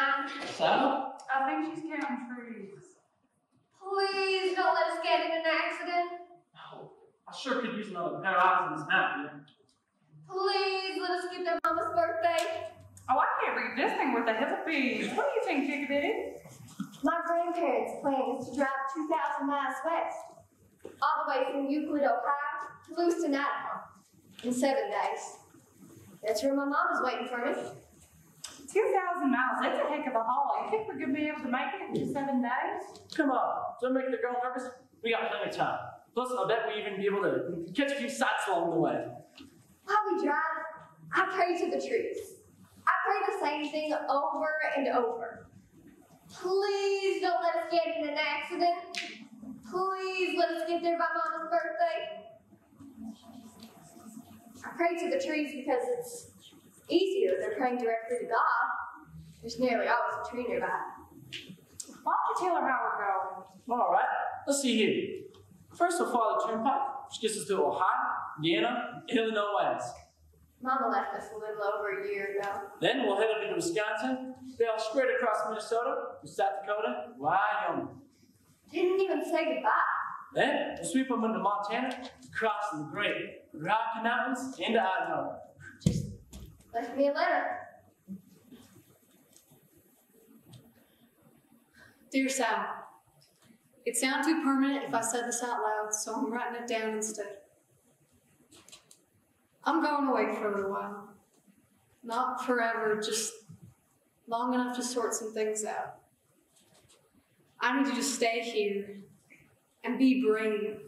mine. So? I think she's counting trees. Please don't let us get in an accident. Oh, I sure could use another pair of eyes on this map here. Please let us get their mama's birthday. Oh, I can't read this thing worth a hill of beans. What do you think, Chickabiddy? My grandparents' plan is to drive 2,000 miles west, all the way from Euclid, Ohio, to Lewiston, Idaho, in 7 days. That's where my mama's waiting for me. 2,000 miles, that's a heck of a haul. You think we're going to be able to make it in just 7 days? Come on, don't make the girl nervous. We got plenty of time. Plus, I bet we even be able to catch a few sights along the way. While we drive, I pray to the trees. I pray the same thing over and over. Please don't let us get in an accident. Please let us get there by Mama's birthday. I pray to the trees because it's easier than praying directly to God. There's nearly always a tree nearby. Why don't you tell her how we're going? All right, let's see here. First, we'll follow the turnpike, which gets us to Ohio, Indiana, and Illinois. Mama left us a little over a year ago. Then we'll head up into Wisconsin, sail straight across Minnesota, to South Dakota, Wyoming. Didn't even say goodbye. Then we'll sweep up into Montana, crossing the great Rocky Mountains into Idaho. Just left me a letter. Dear Sal, it sounds too permanent if I said this out loud, so I'm writing it down instead. I'm going away for a little while. Not forever, just long enough to sort some things out. I need you to stay here and be brave.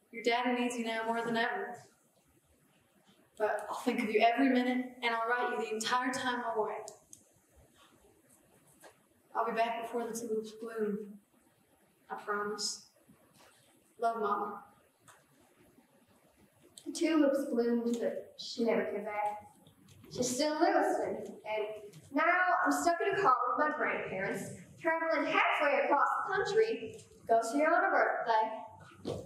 Your daddy needs you now more than ever. But I'll think of you every minute, and I'll write you the entire time I'm away. I'll be back before the tulips bloom. I promise. Love, Mama. The tulips bloomed, but she never came back. She's still in Lewiston, and now I'm stuck in a car with my grandparents, traveling halfway across the country to go see her on her birthday.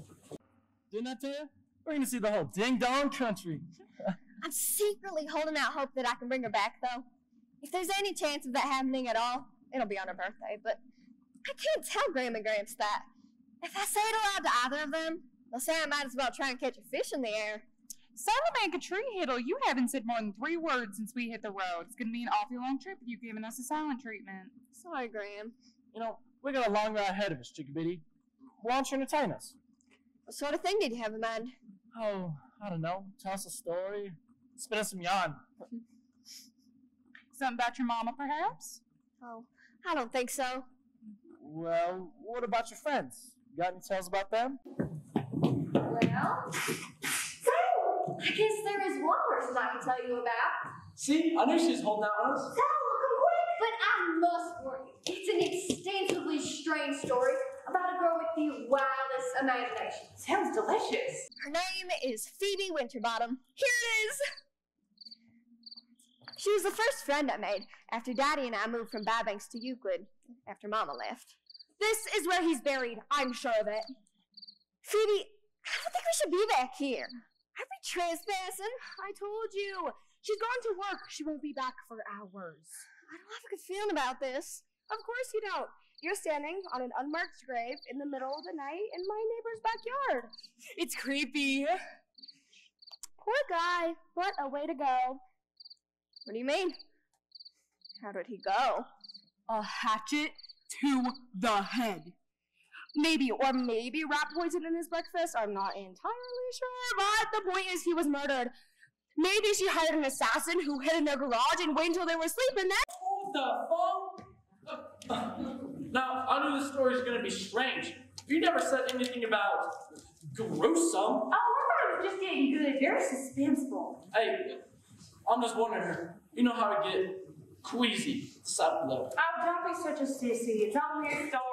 Didn't I tell you? We're going to see the whole ding-dong country. I'm secretly holding out hope that I can bring her back, though. If there's any chance of that happening at all, it'll be on her birthday, but I can't tell Graham and Gramps that. If I say it aloud to either of them, they'll say I might as well try and catch a fish in the air. Salamanca Tree Hiddle, you haven't said more than 3 words since we hit the road. It's going to be an awfully long trip with you giving us a silent treatment. Sorry, Graham. You know, we got a long ride ahead of us, Chickabiddy. Why don't you entertain us? What sort of thing did you have in mind? Oh, I don't know. Tell us a story. Spin us some yarn. Something about your mama, perhaps? Oh, I don't think so. Well, what about your friends? You got any tales about them? Well, so, I guess there is one person I can tell you about. See, I knew she was holding out on us. Sal, come quick! But I must warn you, it's an extensively strange story about a girl with the wildest imagination. Sounds delicious. Her name is Phoebe Winterbottom. Here it is! She was the first friend I made after Daddy and I moved from Babanks to Euclid after Mama left. This is where he's buried, I'm sure of it. Phoebe, I don't think we should be back here. Are we trespassing? I told you. She's gone to work. She won't be back for hours. I don't have a good feeling about this. Of course you don't. You're standing on an unmarked grave in the middle of the night in my neighbor's backyard. It's creepy. Poor guy. What a way to go. What do you mean? How did he go? A hatchet to the head. Maybe rat poison in his breakfast. I'm not entirely sure, but the point is he was murdered. Maybe she hired an assassin who hid in their garage and waited until they were asleep and then... What the fuck? Now, I knew this story was going to be strange. You never said anything about gruesome. Oh, I thought it was just getting good. Very suspenseful. Hey, I'm just wondering, you know how to get queasy, self-love. Oh, don't be such a sissy. It's only a story.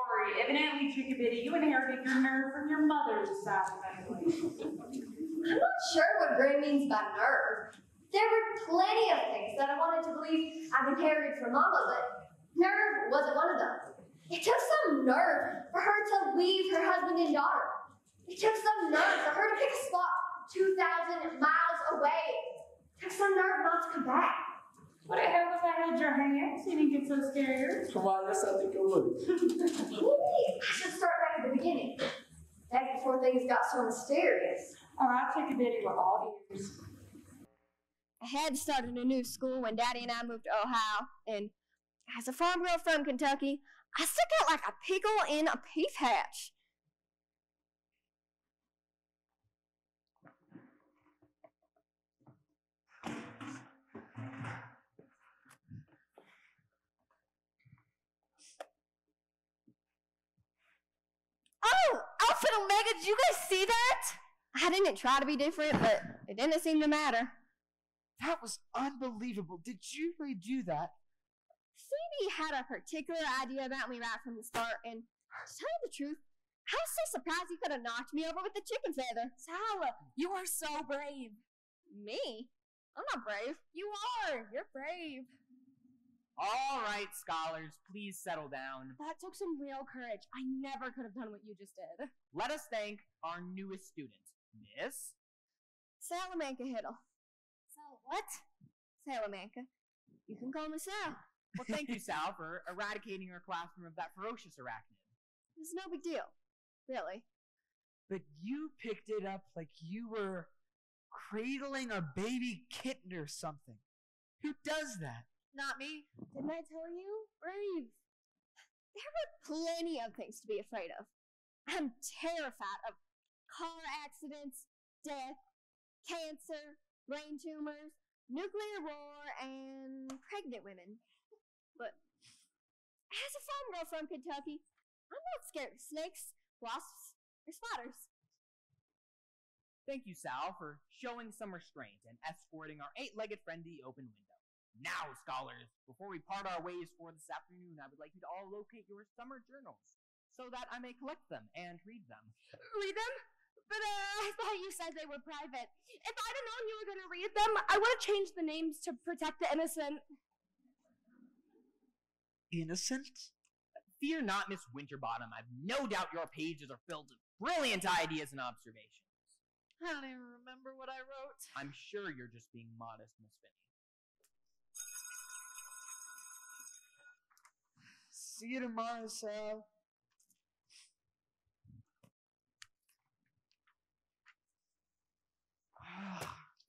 Evidently, Chickabiddy, you inherited your nerve from your mother's side of the family. I'm not sure what Gray means by nerve. There were plenty of things that I wanted to believe I've inherited from Mama, but nerve wasn't one of them. It took some nerve for her to leave her husband and daughter. It took some nerve for her to pick a spot 2,000 miles away. It took some nerve not to come back. Would it help if I held your hand so you didn't get so scared? Well, yes, I think it would. Maybe I should start back at the beginning. Back before things got so mysterious. All right, take a bitty, we're all ears. I had started a new school when Daddy and I moved to Ohio, and as a farm girl from Kentucky, I stuck out like a pickle in a peach hatch. Oh, Alpha and Omega, did you guys see that? I didn't try to be different, but it didn't seem to matter. That was unbelievable. Did you really do that? Phoebe had a particular idea about me right from the start, and to tell you the truth, I was so surprised he could have knocked me over with the chicken feather. Sal, you are so brave. Me? I'm not brave. You are. You're brave. All right, scholars, please settle down. That took some real courage. I never could have done what you just did. Let us thank our newest student, Miss Salamanca Hiddle. Sal, what? Salamanca. You can call me Sal. Well, thank you, Sal, for eradicating our classroom of that ferocious arachnid. It's no big deal. Really. But you picked it up like you were cradling a baby kitten or something. Who does that? Not me. Didn't I tell you? Brave. There were plenty of things to be afraid of. I'm terrified of car accidents, death, cancer, brain tumors, nuclear war, and pregnant women. But as a farm girl from Kentucky, I'm not scared of snakes, wasps, or spiders. Thank you, Sal, for showing some restraint and escorting our 8-legged friend to the open window. Now, scholars, before we part our ways for this afternoon, I would like you to all locate your summer journals so that I may collect them and read them. Read them? But I thought you said they were private. If I'd have known you were going to read them, I would have changed the names to protect the innocent. Innocent? Fear not, Miss Winterbottom. I've no doubt your pages are filled with brilliant ideas and observations. I don't even remember what I wrote. I'm sure you're just being modest, Miss Finney. See you tomorrow, Sal.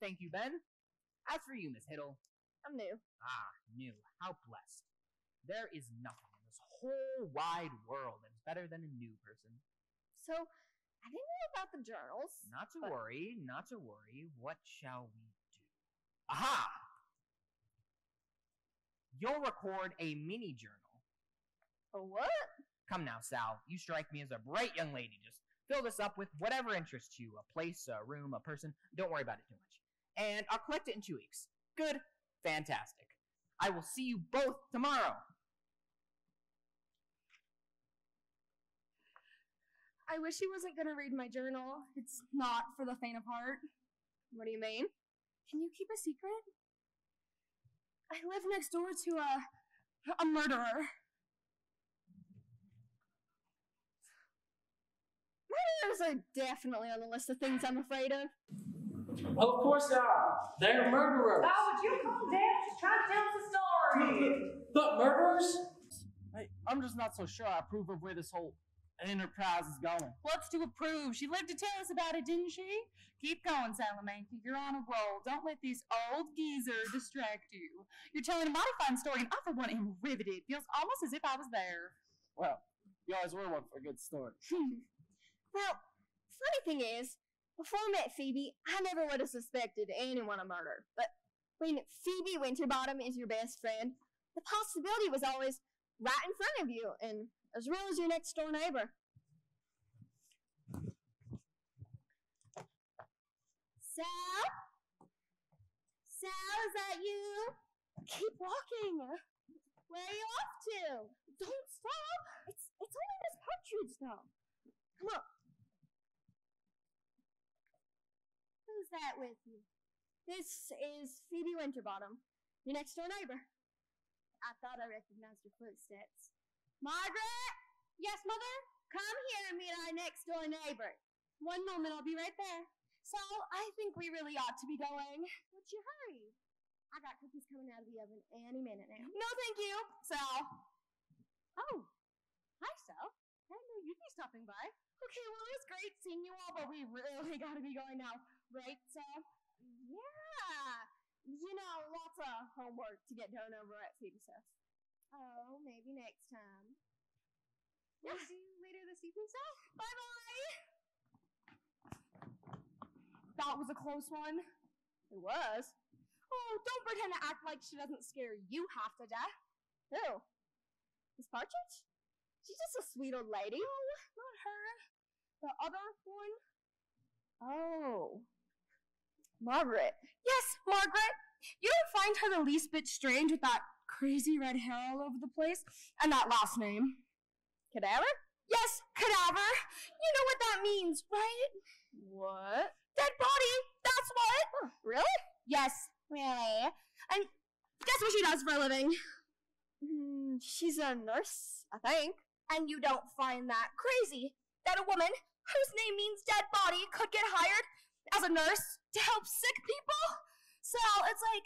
Thank you, Ben. As for you, Miss Hiddle. I'm new. New. How blessed. There is nothing in this whole wide world that's better than a new person. So, I didn't know about the journals. Not to worry, not to worry. What shall we do? Aha! You'll record a mini journal. A what? Come now, Sal. You strike me as a bright young lady. Just fill this up with whatever interests you. A place, a room, a person. Don't worry about it too much. And I'll collect it in 2 weeks. Good. Fantastic. I will see you both tomorrow. I wish he wasn't going to read my journal. It's not for the faint of heart. What do you mean? Can you keep a secret? I live next door to a murderer. Murderers are definitely on the list of things I'm afraid of. Well, of course they are. They're murderers. Oh, would you calm down? Just try to tell us a story. But murderers? I'm just not so sure I approve of where this whole enterprise is going. What's to approve? She lived to tell us about it, didn't she? Keep going, Salamanca. You're on a roll. Don't let this old geezer distract you. You're telling a mighty fine story, and I, for one, am riveted. Feels almost as if I was there. Well, you always were one for a good story. Well, funny thing is, before I met Phoebe, I never would have suspected anyone of murder. But when Phoebe Winterbottom is your best friend, the possibility was always right in front of you and as real as your next door neighbor. Sal? Sal, is that you? Keep walking. Where are you off to? Don't stop. It's only Miss Partridge, though. Come on. Who's that with you? This is Phoebe Winterbottom, your next door neighbor. I thought I recognized your footsteps. Margaret? Yes, Mother? Come here and meet our next door neighbor. One moment, I'll be right there. So, I think we really ought to be going. What's your hurry? I got cookies coming out of the oven any minute now. No, thank you, Sal. Oh, hi, Sal. I didn't know you'd be stopping by. Okay, well, it was great seeing you all, but we really gotta be going now. Right, Sal? Yeah. You know, lots of homework to get done over at Phoebe's house. Oh, maybe next time. We'll see you later this evening, Sal. Bye-bye. That was a close one. It was. Oh, don't pretend to act like she doesn't scare you half to death. Who? Miss Partridge? She's just a sweet old lady. No, not her. The other one. Oh. Margaret. Yes, Margaret. You don't find her the least bit strange with that crazy red hair all over the place and that last name? Cadaver? Yes, cadaver. You know what that means, right? What? Dead body. That's what. Huh, really? Yes, really. And guess what she does for a living? She's a nurse, I think. And you don't find that crazy that a woman whose name means dead body could get hired as a nurse to help sick people? So it's like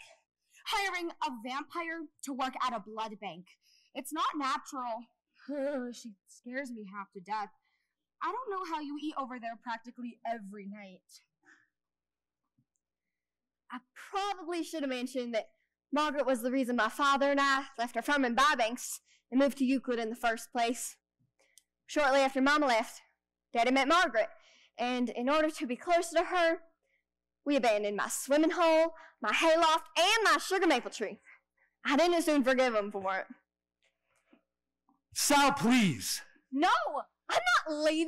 hiring a vampire to work at a blood bank. It's not natural. She scares me half to death. I don't know how you eat over there practically every night. I probably should have mentioned that Margaret was the reason my father and I left our farm in Bybanks and moved to Euclid in the first place. Shortly after Mama left, Daddy met Margaret, and in order to be closer to her, we abandoned my swimming hole, my hayloft, and my sugar maple tree. I didn't soon forgive him for it. Sal, please. No, I'm not leaving.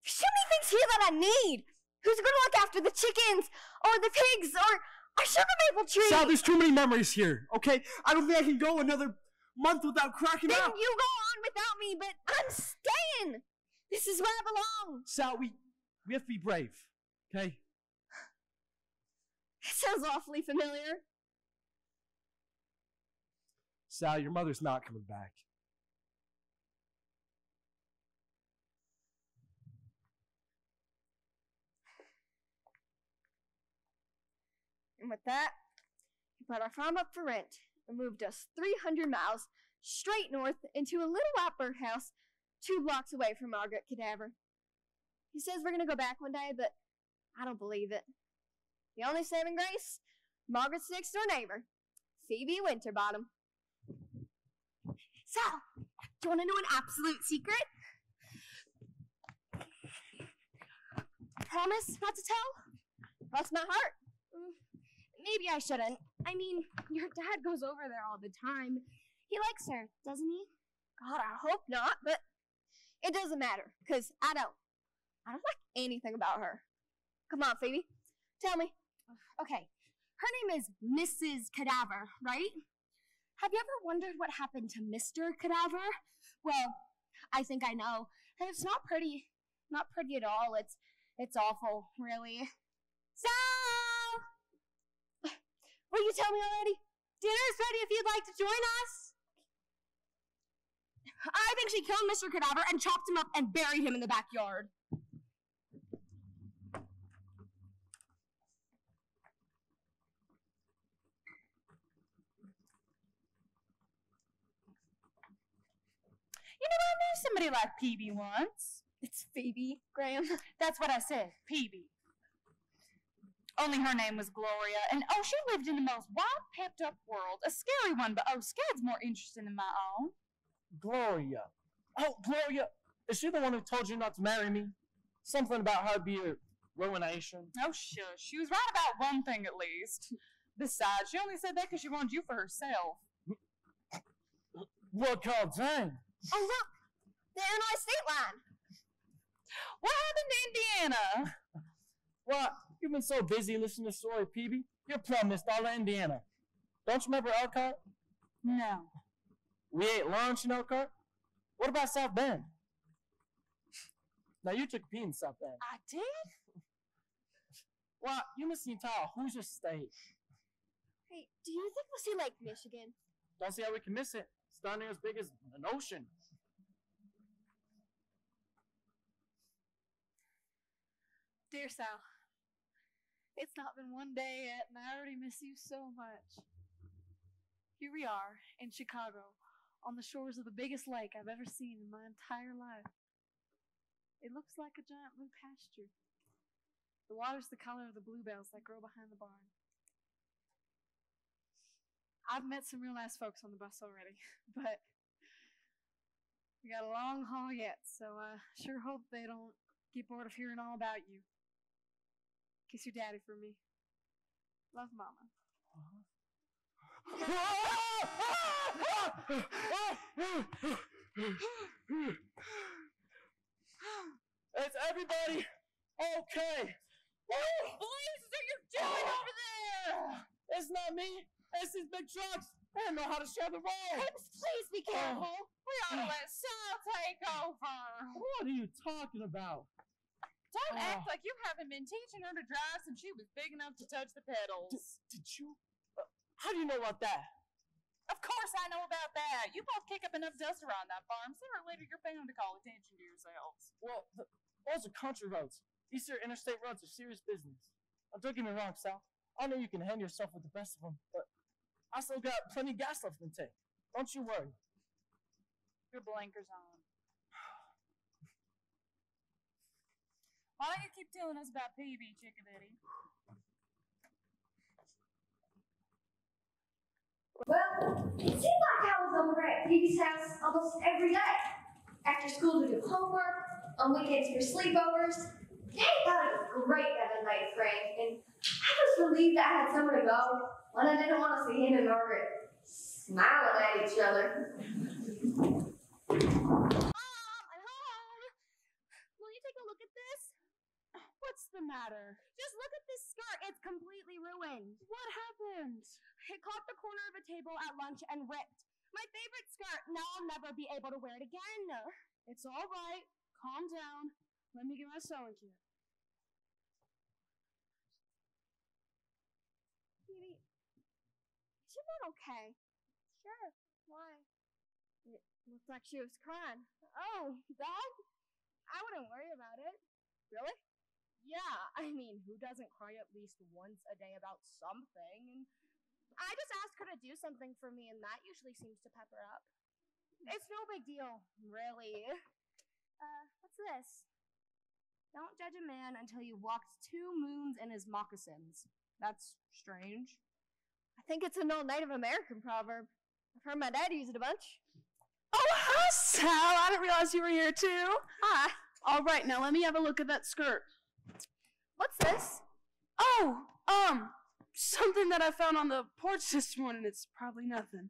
There's too many things here that I need. Who's going to look after the chickens, or the pigs, or our sugar maple tree? Sal, there's too many memories here, okay? I don't think I can go another month without cracking Then up. you go on without me, but I'm staying. This is where I belong. Sal, we have to be brave, okay? That sounds awfully familiar. Sal, your mother's not coming back. And with that, he put our farm up for rent and moved us 300 miles straight north into a little white birdhouse 2 blocks away from Margaret Cadaver. He says we're going to go back one day, but I don't believe it. The only saving grace, Margaret's next door neighbor, Phoebe Winterbottom. Sal, do you want to know an absolute secret? Promise not to tell? Cross my heart. Maybe I shouldn't. I mean, your dad goes over there all the time. He likes her, doesn't he? God, I hope not, but it doesn't matter, because I don't like anything about her. Come on, Phoebe. Tell me. Okay, her name is Mrs. Cadaver, right? Have you ever wondered what happened to Mr. Cadaver? Well, I think I know. And it's not pretty. Not pretty at all. It's awful, really. Sal! Will you tell me already? Dinner's ready if you'd like to join us. I think she killed Mr. Cadaver and chopped him up and buried him in the backyard. You know, I knew somebody like Peavy once. It's Phoebe, Graham. That's what I said, Peavy. Only her name was Gloria, and oh, she lived in the most wild, pepped-up world. A scary one, but oh, scared's more interesting than my own. Gloria. Oh, Gloria. Is she the one who told you not to marry me? Something about how it'd be a ruination. Oh, shush. She was right about one thing, at least. Besides, she only said that because she wanted you for herself. Well, God dang. Oh, look! The Illinois state line! What happened to Indiana? What? You've been so busy listening to the story, Peavy. You plumb missed all of Indiana. Don't you remember Elkhart? No. We ate lunch in Elkhart. What about South Bend? Now, you took a pee in South Bend. I did? Well, you missed the entire Hoosier state. Hey, do you think we'll see Lake Michigan? Don't see how we can miss it. It's down there as big as an ocean. Dear Sal, it's not been one day yet, and I already miss you so much. Here we are in Chicago, on the shores of the biggest lake I've ever seen in my entire life. It looks like a giant blue pasture. The water's the color of the bluebells that grow behind the barn. I've met some real nice folks on the bus already, but we got a long haul yet, so I sure hope they don't get bored of hearing all about you. Kiss your daddy for me. Love, Mama. Is everybody okay? What are you doing over there? It's not me. It's these big trucks. They don't know how to share the road. Please be careful. We ought to let Sal take over. What are you talking about? Don't act like you haven't been teaching her to drive since she was big enough to touch the pedals. Did you? How do you know about that? Of course I know about that. You both kick up enough dust around that farm. Sooner or later you're bound to call attention to yourselves. Well, those are country roads. These are interstate roads are serious business. Now, don't get me wrong, Sal. I know you can hand yourself with the best of them, but I still got plenty of gas left in the tank. Don't you worry. Your blinkers on. Why don't you keep telling us about PB, Chickabiddy? Well, it seemed like I was over at Phoebe's house almost every day. After school to do homework, on weekends for sleepovers. Daddy thought it was great having a night friend, and I was relieved I had somewhere to go when I didn't want to see him and Margaret smiling at each other. Will you take a look at this? What's the matter? Just look at this skirt. It's completely ruined. What happened? It caught the corner of a table at lunch and ripped. My favorite skirt. Now I'll never be able to wear it again. It's all right. Calm down. Let me get my sewing kit. Phoebe, is your mom okay? Sure. Why? It looked like she was crying. Oh, that? I wouldn't worry about it. Really? Yeah, I mean, who doesn't cry at least once a day about something? And I just asked her to do something for me, and that usually seems to pep her up. It's no big deal, really. What's this? don't judge a man until you've walked 2 moons in his moccasins. That's strange. I think it's an old Native American proverb. I've heard my dad use it a bunch. Oh, hi, Sal. I didn't realize you were here, too. Hi. All right, now let me have a look at that skirt. What's this? Oh, something that I found on the porch this morning. It's probably nothing.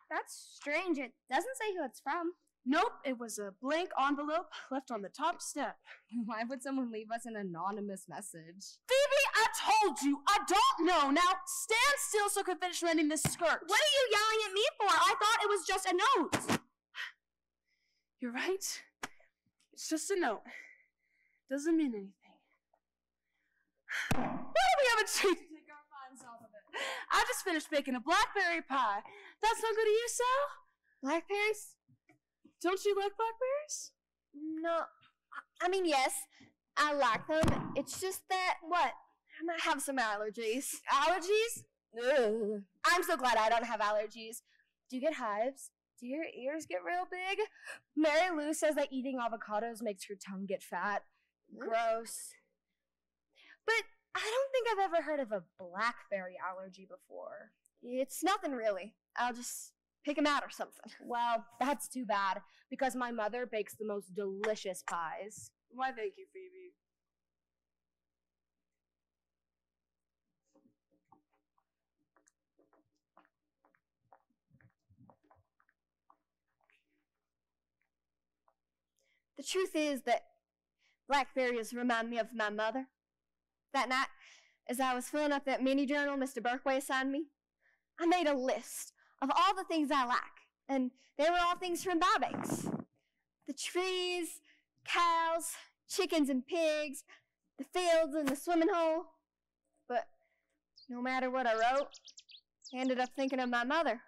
That's strange. It doesn't say who it's from. Nope, it was a blank envelope left on the top step. Why would someone leave us an anonymous message? Phoebe, I told you, I don't know. Now, stand still so I can finish mending this skirt. What are you yelling at me for? I thought it was just a note. You're right. It's just a note. Doesn't mean anything. Why do we have a treat to take our minds off of it? I just finished baking a blackberry pie. That's not good to you, Sal? Blackberries? Don't you like blackberries? No. I mean, yes, I like them. It's just that, what? I might have some allergies. Allergies? Ugh. I'm so glad I don't have allergies. Do you get hives? Do your ears get real big? Mary Lou says that eating avocados makes your tongue get fat. Gross. But I don't think I've ever heard of a blackberry allergy before. It's nothing really. I'll just pick them out or something. Well, that's too bad, because my mother bakes the most delicious pies. Why, thank you, Phoebe. The truth is that blackberries remind me of my mother. That night, as I was filling up that mini journal Mr. Berkway assigned me, I made a list of all the things I like, and they were all things from Bobby's. The trees, cows, chickens and pigs, the fields and the swimming hole. But no matter what I wrote, I ended up thinking of my mother.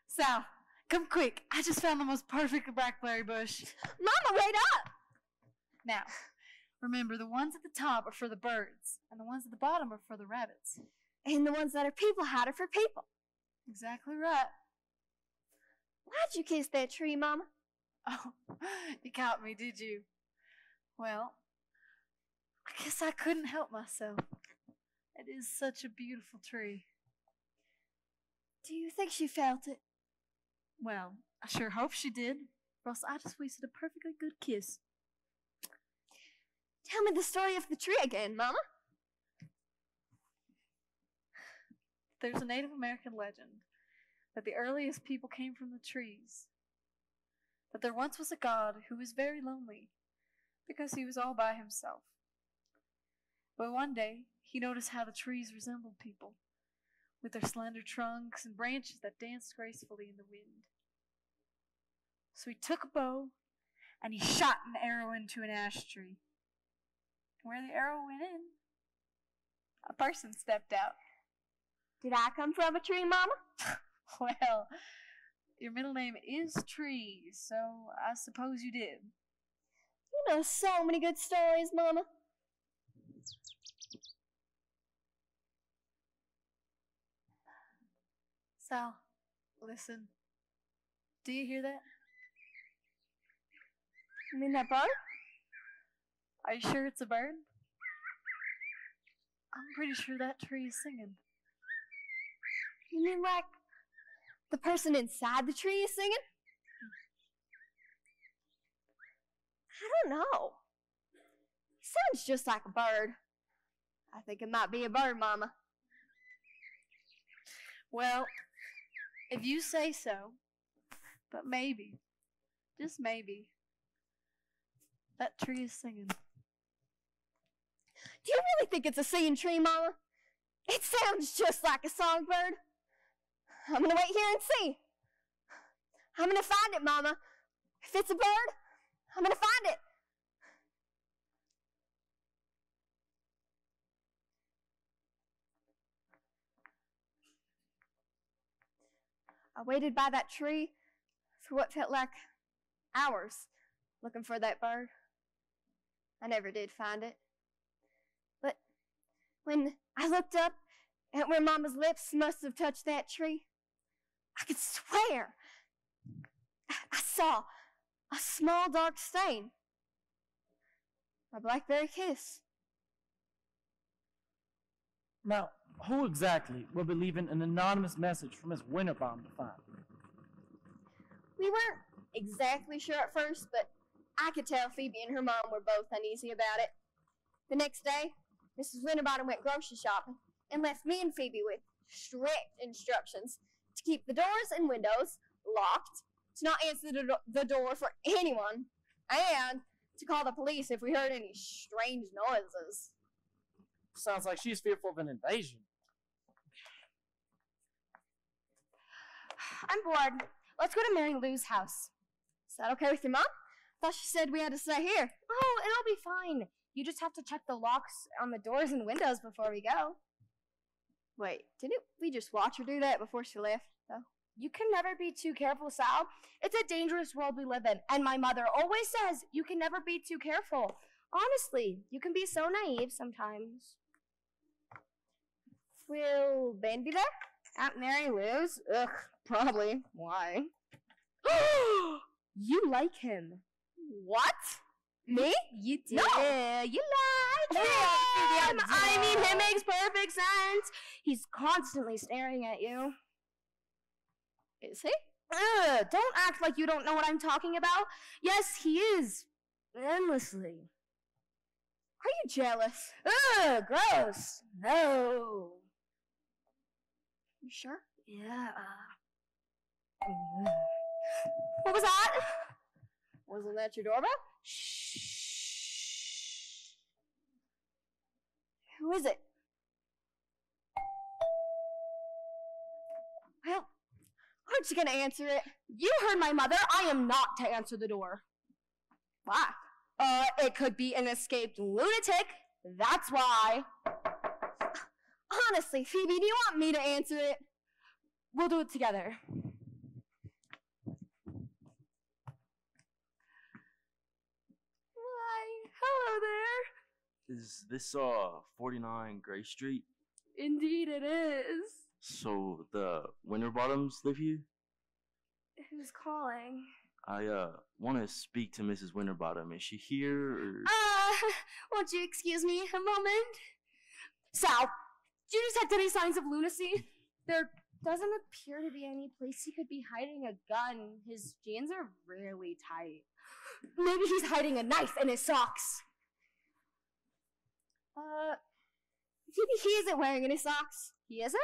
Sal, Come quick. I just found the most perfect blackberry bush. Mama, wait up! Now, remember, the ones at the top are for the birds, and the ones at the bottom are for the rabbits. And the ones that are people hide are for people. Exactly right. Why'd you kiss that tree, Mama? Oh, you caught me, did you? Well, I guess I couldn't help myself. It is such a beautiful tree. Do you think she felt it? Well, I sure hope she did, or else I just wasted a perfectly good kiss. Tell me the story of the tree again, Mama. There's a Native American legend that the earliest people came from the trees. That there once was a god who was very lonely because he was all by himself. But one day, he noticed how the trees resembled people, with their slender trunks and branches that danced gracefully in the wind. So he took a bow and he shot an arrow into an ash tree. Where the arrow went in, a person stepped out. Did I come from a tree, Mama? Well, your middle name is Tree, so I suppose you did. You know so many good stories, Mama. Sal, listen. Do you hear that? You mean that bird? Are you sure it's a bird? I'm pretty sure that tree is singing. You mean like the person inside the tree is singing? I don't know. He sounds just like a bird. I think it might be a bird, Mama. Well, if you say so, but maybe, just maybe, that tree is singing. Do you really think it's a singing tree, Mama? It sounds just like a songbird. I'm gonna wait here and see. I'm gonna find it, Mama. If it's a bird, I'm gonna find it. I waited by that tree for what felt like hours, looking for that bird. I never did find it. But when I looked up at where Mama's lips must have touched that tree, I could swear I saw a small dark stain. A blackberry kiss. Now, who exactly will be leaving an anonymous message for Miss Winterbottom to find? We weren't exactly sure at first, but I could tell Phoebe and her mom were both uneasy about it. The next day, Mrs. Winterbottom went grocery shopping and left me and Phoebe with strict instructions to keep the doors and windows locked, to not answer the door for anyone, and to call the police if we heard any strange noises. Sounds like she's fearful of an invasion. I'm bored. Let's go to Mary Lou's house. Is that okay with your mom? I thought she said we had to stay here. Oh, it'll be fine. You just have to check the locks on the doors and windows before we go. Wait, didn't we just watch her do that before she left, though? You can never be too careful, Sal. It's a dangerous world we live in, and my mother always says you can never be too careful. Honestly, you can be so naive sometimes. Will Ben be there? At Mary Lou's? Ugh, probably. Why? You like him. What? Me? You did. No. You like him. I mean, it makes perfect sense. He's constantly staring at you. Is he? Don't act like you don't know what I'm talking about. Yes, he is. Endlessly. Are you jealous? Gross. No. You sure? Yeah. What was that? Wasn't that your doorbell? Shh. Who is it? Well, aren't you gonna answer it? You heard my mother. I am not to answer the door. Why? It could be an escaped lunatic. That's why. Honestly, Phoebe, do you want me to answer it? We'll do it together. Hello there. Is this 49 Gray Street? Indeed it is. So the Winterbottoms live here? Who's calling? I want to speak to Mrs. Winterbottom. Is she here or? Won't you excuse me a moment? Sal, do you detect any signs of lunacy? There doesn't appear to be any place he could be hiding a gun. His jeans are really tight. Maybe he's hiding a knife in his socks. Maybe he isn't wearing any socks. He isn't?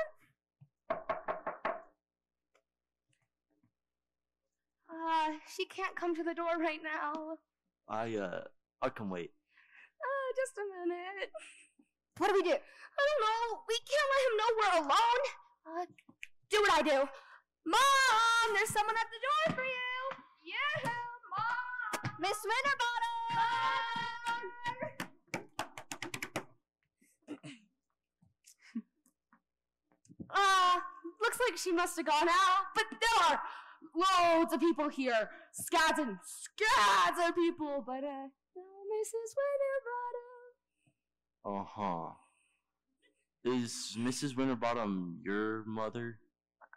She can't come to the door right now. I can wait. Just a minute. What do we do? I don't know. We can't let him know we're alone. Do what I do. Mom, there's someone at the door for you. Yeah, Mom. Miss Winterbottom! Looks like she must have gone out, but there are loads of people here. Scads and scads of people, but no Mrs. Winterbottom. Uh-huh. Is Mrs. Winterbottom your mother?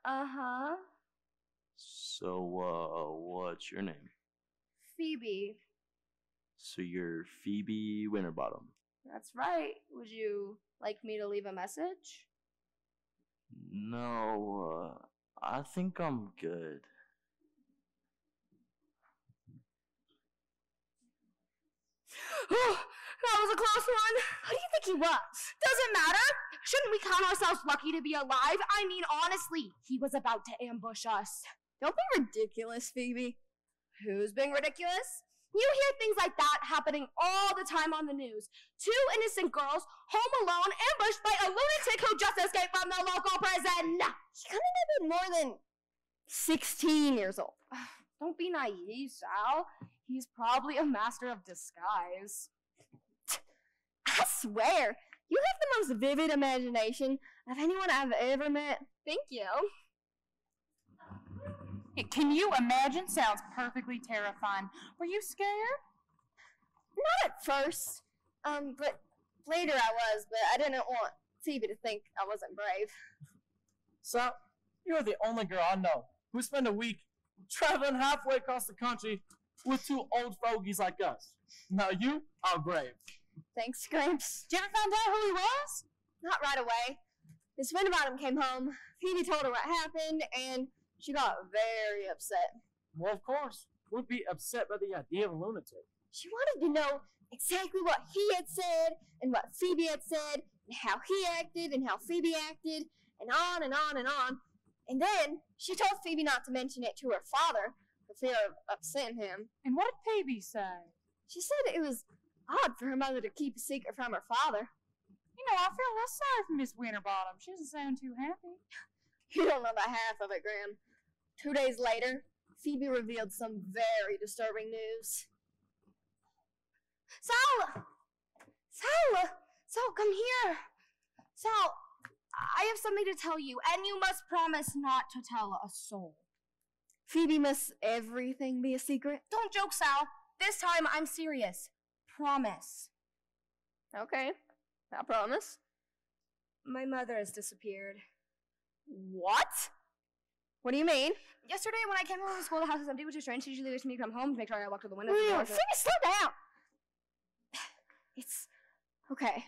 Uh-huh. So, what's your name? Phoebe. So you're Phoebe Winterbottom. That's right. Would you like me to leave a message? No, I think I'm good. That was a close one. Who do you think he was? Doesn't matter. Shouldn't we count ourselves lucky to be alive? I mean, honestly, he was about to ambush us. Don't be ridiculous, Phoebe. Who's being ridiculous? You hear things like that happening all the time on the news. 2 innocent girls, home alone, ambushed by a lunatic who just escaped from the local prison. He couldn't have been more than 16 years old. Don't be naive, Sal. He's probably a master of disguise. I swear, you have the most vivid imagination of anyone I've ever met. Thank you. Can you imagine? Sounds perfectly terrifying. Were you scared? Not at first. But later I was, but I didn't want Phoebe to think I wasn't brave. So, you're the only girl I know who spent a week traveling halfway across the country with 2 old fogies like us. Now you are brave. Thanks, Gramps. Did you ever find out who he was? Not right away. Miss Winterbottom came home. Phoebe told her what happened, and she got very upset. Well, of course. Would be upset by the idea of a lunatic. She wanted to know exactly what he had said, and what Phoebe had said, and how he acted, and how Phoebe acted, and on and on and on. And then she told Phoebe not to mention it to her father for fear of upsetting him. And what did Phoebe say? She said it was odd for her mother to keep a secret from her father. You know, I feel a little sorry for Miss Winterbottom. She doesn't sound too happy. You don't know the half of it, Graham. 2 days later, Phoebe revealed some very disturbing news. Sal! Sal, come here. Sal, I have something to tell you, and you must promise not to tell a soul. Phoebe, must everything be a secret? Don't joke, Sal. This time I'm serious. Promise. Okay, I promise. My mother has disappeared. What? What do you mean? Yesterday, when I came home from school, the house was empty, which is strange. She usually waits for me to come home to make sure I walk to the window. Phoebe, slow down! It's okay.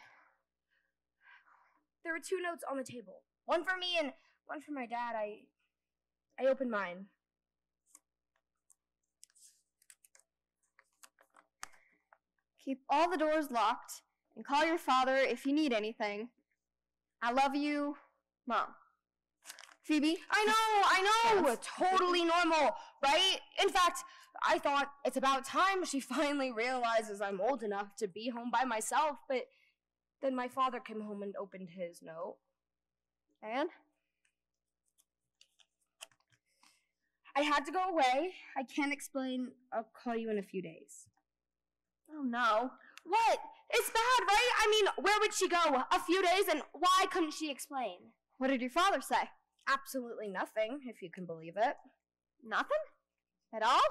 There were 2 notes on the table. One for me and one for my dad. I opened mine. Keep all the doors locked and call your father if you need anything. I love you, Mom. Phoebe? I know! Totally normal, right? In fact, I thought it's about time she finally realizes I'm old enough to be home by myself, but then my father came home and opened his note. And? I had to go away. I can't explain. I'll call you in a few days. Oh, no. What? It's bad, right? I mean, where would she go? A few days, and why couldn't she explain? What did your father say? Absolutely nothing, if you can believe it. Nothing? At all?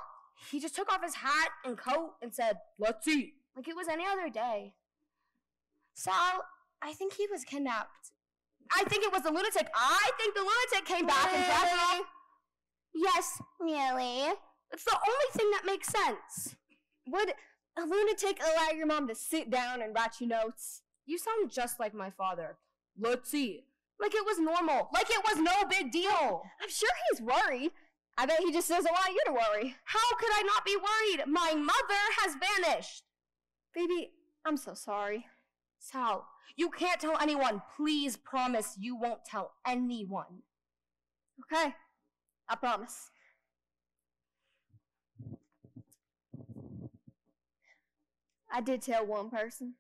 He just took off his hat and coat and said, "Let's eat." like it was any other day. Sal, I think he was kidnapped. I think it was the lunatic. I think the lunatic came back and grabbed him off. Yes, really? It's the only thing that makes sense. Would a lunatic allow your mom to sit down and write you notes? You sound just like my father. Let's see. Like it was normal. Like it was no big deal. I'm sure he's worried. I bet he just doesn't want you to worry. How could I not be worried? My mother has vanished. Baby, I'm so sorry. Sal, you can't tell anyone. Please promise you won't tell anyone. Okay, I promise. I did tell one person.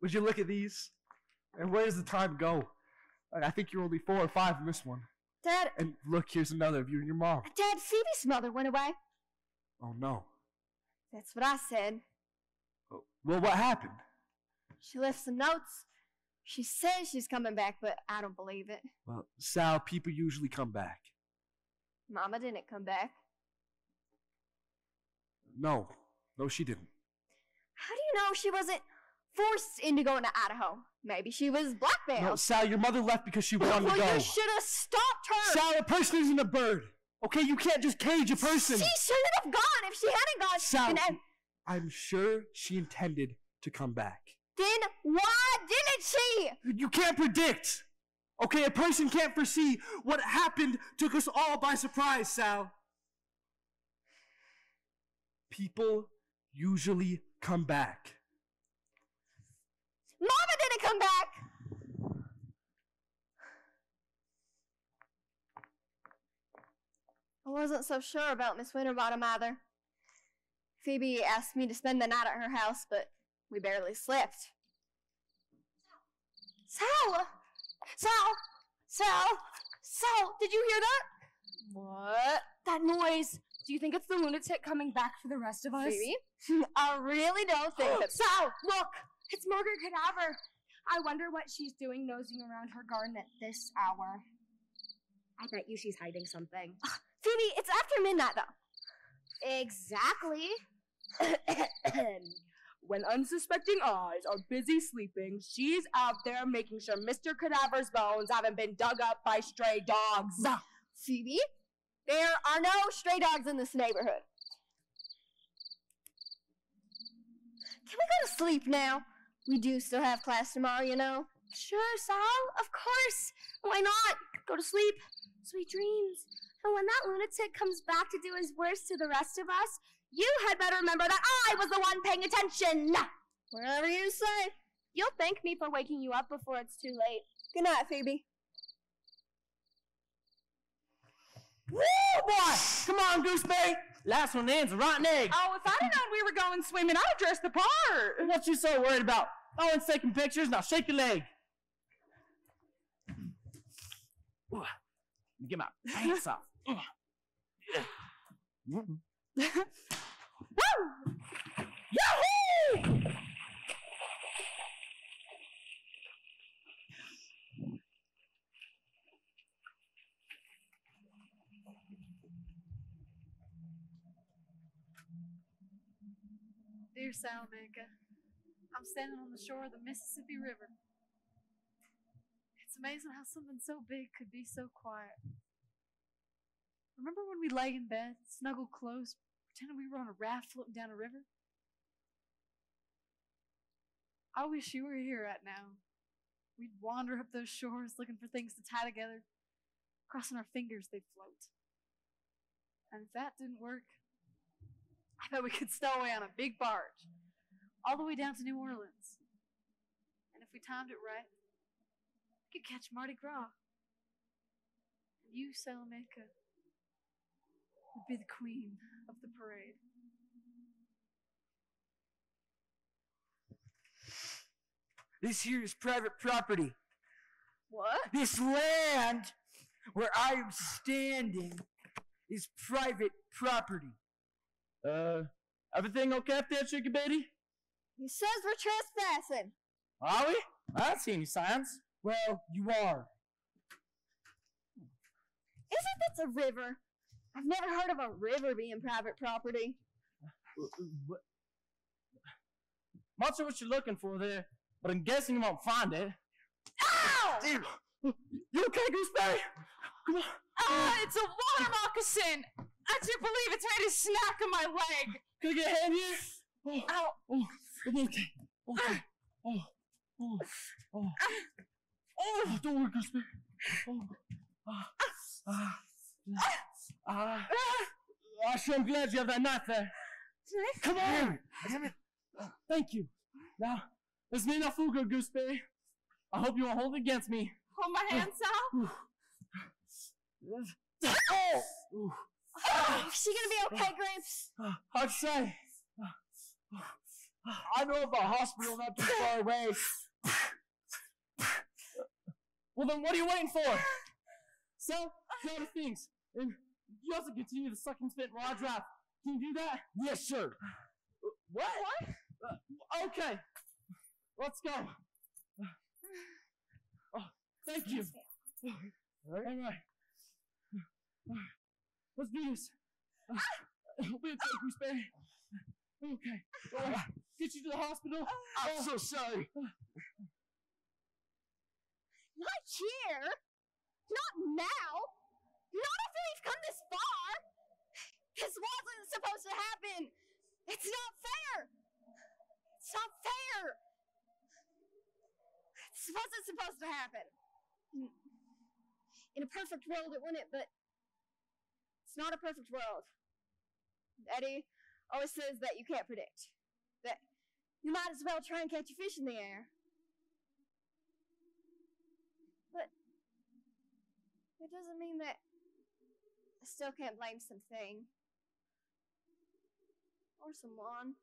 Would you look at these? And where does the time go? I think you're only 4 or 5 in this one. Dad. And look, here's another of you and your mom. Dad, Phoebe's mother went away. Oh, no. That's what I said. Oh, well, what happened? She left some notes. She says she's coming back, but I don't believe it. Well, Sal, people usually come back. Mama didn't come back. No, she didn't. How do you know she wasn't forced into going to Idaho? Maybe she was blackmailed. No, Sal, your mother left because she wanted to go. Well, you should have stopped her. Sal, a person isn't a bird. Okay, you can't just cage a person. She shouldn't have gone. If she hadn't gone, Sal, then I'm sure she intended to come back. Then why didn't she? You can't predict. Okay, a person can't foresee. What happened took us all by surprise, Sal. People usually come back. Mama didn't come back. I wasn't so sure about Miss Winterbottom either. Phoebe asked me to spend the night at her house, but we barely slept. Sal, did you hear that? What? That noise. Do you think it's the lunatic coming back for the rest of us? Phoebe? I really don't think that. Sal, look! It's Margaret Cadaver. I wonder what she's doing nosing around her garden at this hour. I bet you she's hiding something. Phoebe, it's after midnight, though. Exactly. When unsuspecting eyes are busy sleeping, she's out there making sure Mr. Cadaver's bones haven't been dug up by stray dogs. Phoebe, there are no stray dogs in this neighborhood. Can we go to sleep now? We do still have class tomorrow, you know. Sure, Sal. Of course. Why not? Go to sleep. Sweet dreams. And when that lunatic comes back to do his worst to the rest of us, you had better remember that I was the one paying attention. Whatever you say. You'll thank me for waking you up before it's too late. Good night, Phoebe. Woo, boy! Come on, Goosebay! Last one in's a rotten egg. Oh, if I'd have known we were going swimming, I'd have dressed the part. What you so worried about? No one's taking pictures, now shake your leg. Get my pants off. Woo! Yahoo! Dear Salamanca, I'm standing on the shore of the Mississippi River. It's amazing how something so big could be so quiet. Remember when we lay in bed, snuggled close, pretending we were on a raft floating down a river? I wish you were here right now. We'd wander up those shores looking for things to tie together. Crossing our fingers, they'd float. And if that didn't work, I bet we could stow away on a big barge, all the way down to New Orleans. And if we timed it right, we could catch Mardi Gras. And you, Salamanca, would be the queen of the parade. This here is private property. What? This land where I am standing is private property. Everything okay up there, Chicky Betty? He says we're trespassing. Are we? I don't see any signs. Well, you are. Isn't this a river? I've never heard of a river being private property. Not sure what you're looking for there, but I'm guessing you won't find it. Ow! Dude, you okay, Gooseberry? Come on. It's a water moccasin. I do believe it's made a snack on my leg. Can I get a hand here? Oh, Ow. oh, okay. Okay. Oh, don't worry, Gooseberry. I'm glad you have that knife there. Come on! Damn it. Thank you. Now, this may not feel good, Gooseberry. I hope you won't hold it against me. Hold my hand, Sal. Oh, is she gonna be okay, Gramps? Hard to say. I know of a hospital not too far away. Well, then what are you waiting for? Sal, the other things. And you also continue the suck and spit raw draft. Can you do that? Yes, sir. What? Okay. Let's go. Thank you. All right. Let's do this. We'll be okay, Gooseberry. Okay. Get you to the hospital. I'm so sorry. Not here. Not now. Not after we've come this far. This wasn't supposed to happen. It's not fair. It's not fair. This wasn't supposed to happen. In a perfect world, it wouldn't, but it's not a perfect world. Eddie always says that you can't predict. That you might as well try and catch a fish in the air. But it doesn't mean that I still can't blame something. Or someone.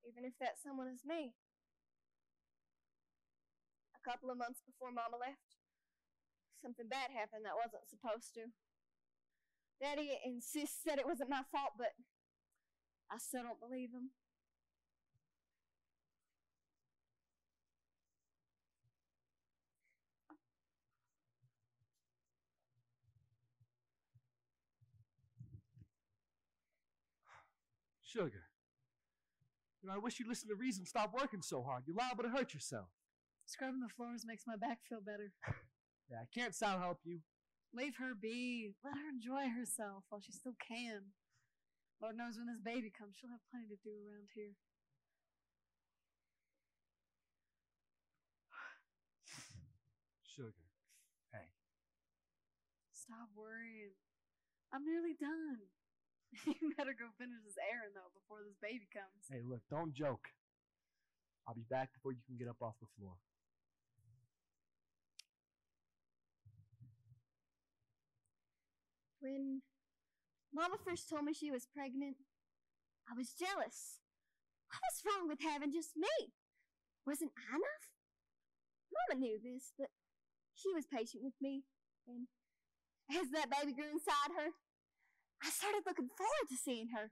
Even if that someone is me. A couple of months before Mama left, something bad happened that wasn't supposed to. Daddy insists that it wasn't my fault, but I still don't believe him. Sugar. I wish you'd listen to reason and stop working so hard. You're liable to hurt yourself. Scrubbing the floors makes my back feel better. Yeah, I can't sound help you. Leave her be. Let her enjoy herself while she still can. Lord knows when this baby comes, she'll have plenty to do around here. Sugar. Hey. Stop worrying. I'm nearly done. You better go finish this errand, though, before this baby comes. Hey, look, don't joke. I'll be back before you can get up off the floor. When Mama first told me she was pregnant, I was jealous. What was wrong with having just me? Wasn't I enough? Mama knew this, but she was patient with me. And as that baby grew inside her, I started looking forward to seeing her.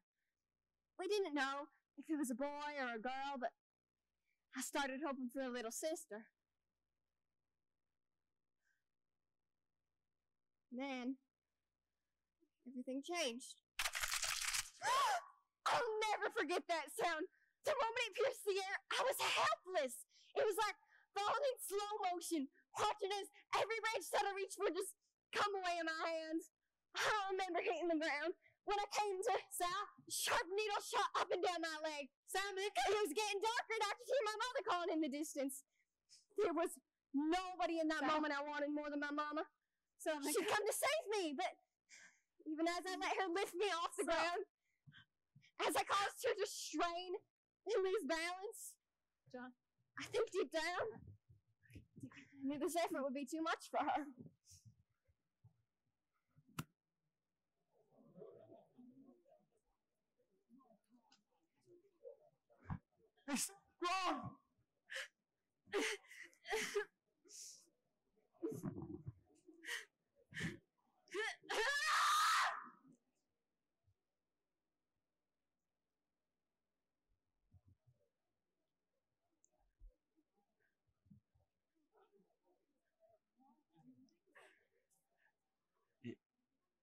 We didn't know if it was a boy or a girl, but I started hoping for a little sister. Then, everything changed. I'll never forget that sound. The moment it pierced the air, I was helpless. It was like falling in slow motion, watching as every branch that I reached for just come away in my hands. I don't remember hitting the ground. When I came to Sal, sharp needle shot up and down my leg. Simon, it was getting darker and I could hear my mother calling in the distance. There was nobody in that moment I wanted more than my mama. She'd come to save me, but even as I let her lift me off the ground, as I caused her to strain and lose balance, John, I think deep down, I knew this effort would be too much for her. It's wrong!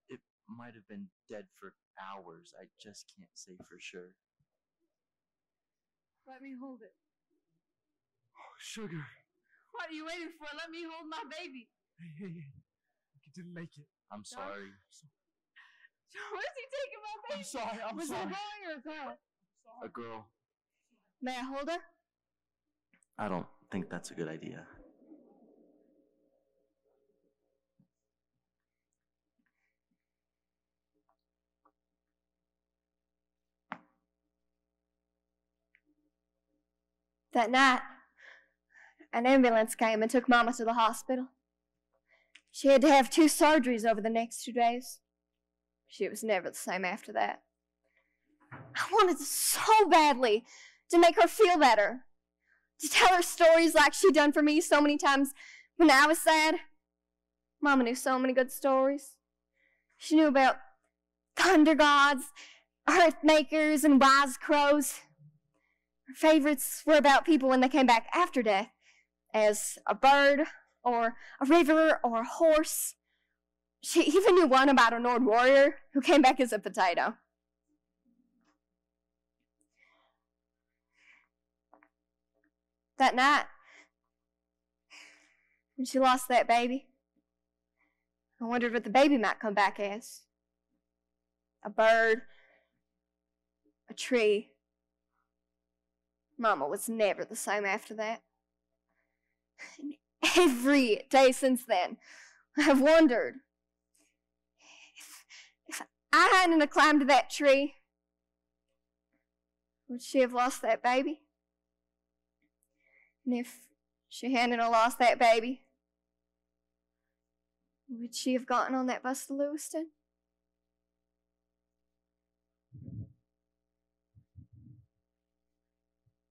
It might have been dead for hours. I just can't say for sure. Let me hold it. Oh, sugar. What are you waiting for? Let me hold my baby. Hey. You didn't make it. I'm sorry. Where's he taking my baby? I'm sorry. Was it a boy or a girl? A girl. May I hold her? I don't think that's a good idea. That night, an ambulance came and took Mama to the hospital. She had to have 2 surgeries over the next 2 days. She was never the same after that. I wanted so badly to make her feel better, to tell her stories like she'd done for me so many times when I was sad. Mama knew so many good stories. She knew about thunder gods, earth makers, and wise crows. Her favorites were about people when they came back after death, as a bird, or a river, or a horse. She even knew one about a Nord warrior who came back as a potato. That night, when she lost that baby, I wondered what the baby might come back as. A bird, a tree. Mama was never the same after that. And every day since then, I've wondered if I hadn't have climbed that tree, would she have lost that baby? And if she hadn't have lost that baby, would she have gotten on that bus to Lewiston?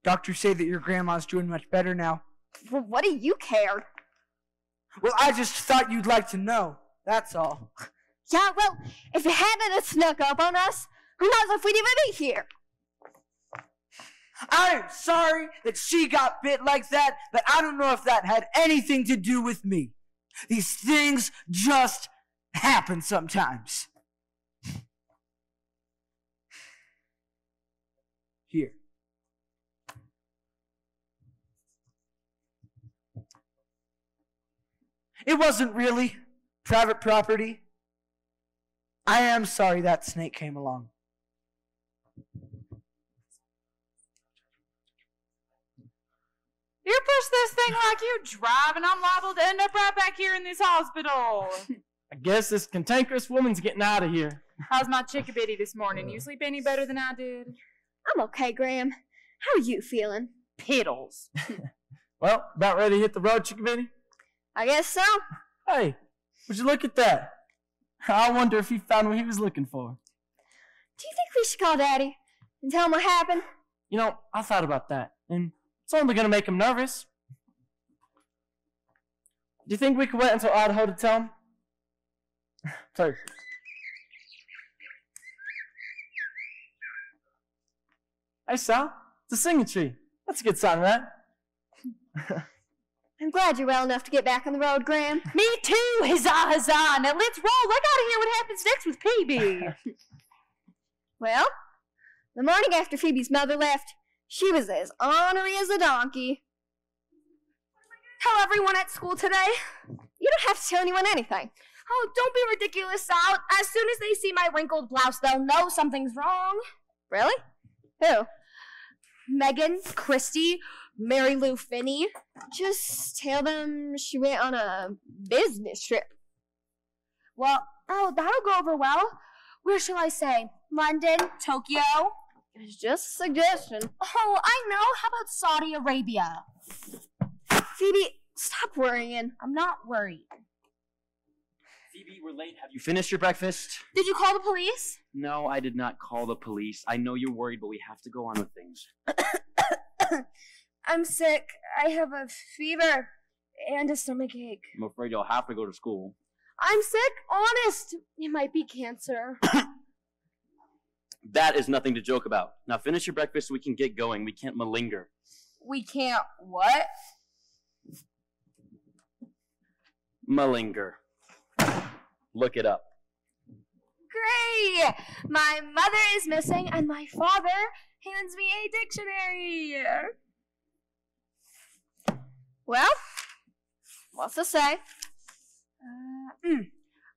Doctors say that your grandma's doing much better now. Well, what do you care? Well, I just thought you'd like to know. That's all. Yeah, well, if you hadn't have snuck up on us, who knows if we'd even be here? I'm sorry that she got bit like that, but I don't know if that had anything to do with me. These things just happen sometimes. Here. It wasn't really private property. I am sorry that snake came along. You push this thing like you drive, and I'm liable to end up right back here in this hospital. I guess this cantankerous woman's getting out of here. How's my chickabiddy this morning? You sleep any better than I did? I'm okay, Graham. How are you feeling? Piddles. Well, about ready to hit the road, Chickabiddy? I guess so. Hey, would you look at that? I wonder if he found what he was looking for. Do you think we should call Daddy and tell him what happened? You know, I thought about that, and it's only going to make him nervous. Do you think we could wait until Idaho to tell him? Sorry. Hey, Sal, it's a singing tree. That's a good sign, right? I'm glad you're well enough to get back on the road, Graham. Me too! Huzzah, huzzah! Now let's roll! I gotta hear what happens next with Phoebe! Well, the morning after Phoebe's mother left, she was as ornery as a donkey. Tell everyone at school today. You don't have to tell anyone anything. Oh, don't be ridiculous, Sal. As soon as they see my wrinkled blouse, they'll know something's wrong. Really? Who? Megan, Christy, Mary Lou Finney. Just tell them she went on a business trip. Well, oh, that'll go over well. Where shall I say? London, Tokyo? It's just a suggestion. Oh, I know. How about Saudi Arabia? Phoebe, stop worrying. I'm not worried. Phoebe, we're late. Have you finished your breakfast? Did you call the police? No, I did not call the police. I know you're worried, but we have to go on with things. I'm sick. I have a fever and a stomach ache. I'm afraid you'll have to go to school. I'm sick, honest. It might be cancer. That is nothing to joke about. Now finish your breakfast so we can get going. We can't malinger. We can't what? Malinger. Look it up. Great! My mother is missing, and my father hands me a dictionary. Well, what's it say?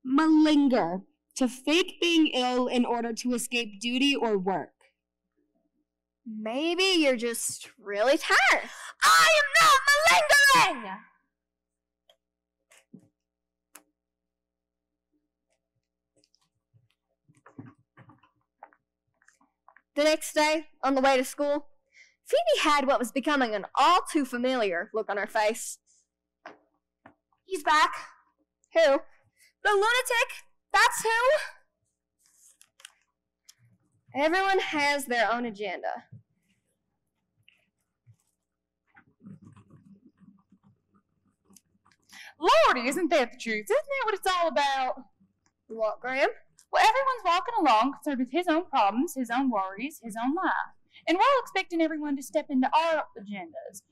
Malinger. To fake being ill in order to escape duty or work. Maybe you're just really tired. I am not malingering! The next day, on the way to school, Phoebe had what was becoming an all too familiar look on her face. He's back. Who? The lunatic? That's who? Everyone has their own agenda. Lordy, isn't that the truth? Isn't that what it's all about? What, Graham? Well, everyone's walking along concerned with his own problems, his own worries, his own life. And we're all expecting everyone to step into our agendas.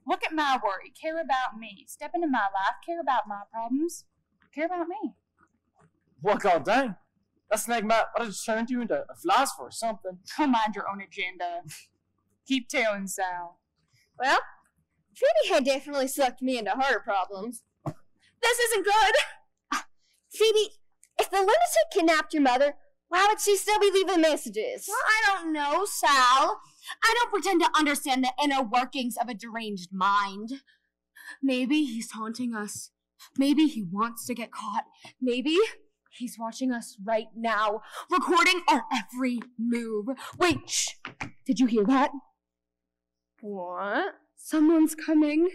Look at my worry, care about me. Step into my life, care about my problems, care about me. What god dang? That snake might have just turned you into a philosopher or something. Go mind your own agenda. Keep telling Sal. Well, Phoebe had definitely sucked me into her problems. This isn't good. Phoebe, if the lunatic kidnapped your mother, why would she still be leaving messages? Well, I don't know, Sal. I don't pretend to understand the inner workings of a deranged mind. Maybe he's taunting us. Maybe he wants to get caught. Maybe he's watching us right now, recording our every move. Wait, shh. Did you hear that? What? Someone's coming.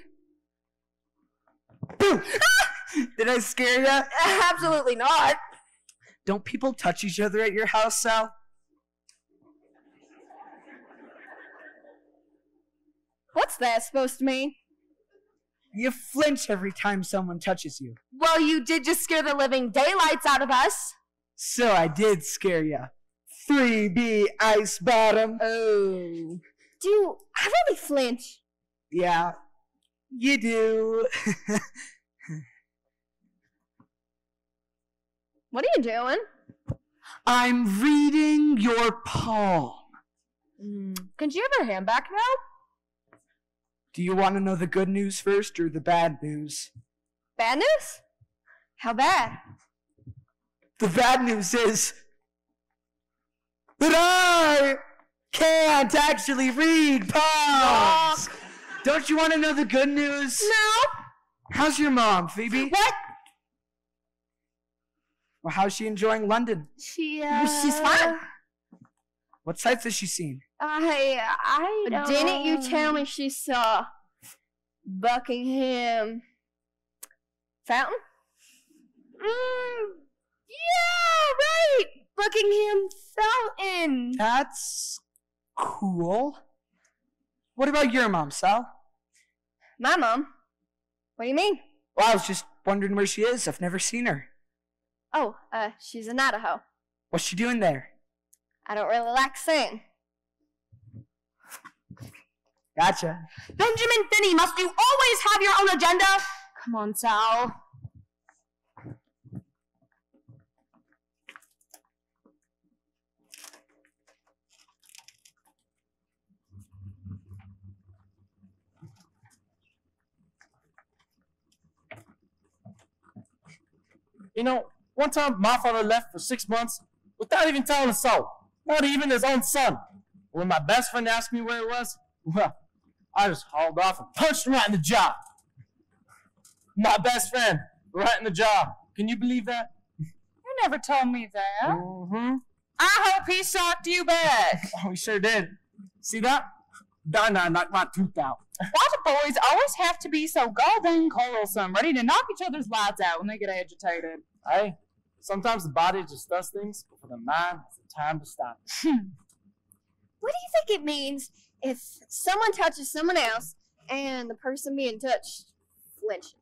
Did I scare you? Absolutely not. Don't people touch each other at your house, Sal? What's that supposed to mean? You flinch every time someone touches you. Well, you did just scare the living daylights out of us. So I did scare you. 3B ice bottom. Oh. Do I really flinch? Yeah, you do. What are you doing? I'm reading your palm. Can you have your hand back now? Do you want to know the good news first or the bad news? Bad news? How bad? The bad news is that I can't actually read palms. Don't you want to know the good news? No. How's your mom, Phoebe? What? Well, how's she enjoying London? She's fine. What sights has she seen? I don't... Didn't you tell me she saw Buckingham Fountain? Yeah, right! Buckingham Fountain! That's cool. What about your mom, Sal? My mom? What do you mean? Well, I was just wondering where she is. I've never seen her. Oh, she's in Idaho. What's she doing there? I don't really like saying. Gotcha. Benjamin Finney, must you always have your own agenda? Come on, Sal. You know, one time my father left for 6 months without even telling a soul. Not even his own son. When my best friend asked me where it was, well, I just hauled off and punched him right in the jaw. My best friend, right in the jaw. Can you believe that? You never told me that. Mm-hmm. I hope he socked you back. Oh, he sure did. See that? Dinah knocked my tooth out. Why do boys always have to be so goddamn quarrelsome, ready to knock each other's lights out when they get agitated? Hey, sometimes the body just does things before the mind has the time to stop. What do you think it means if someone touches someone else and the person being touched flinches?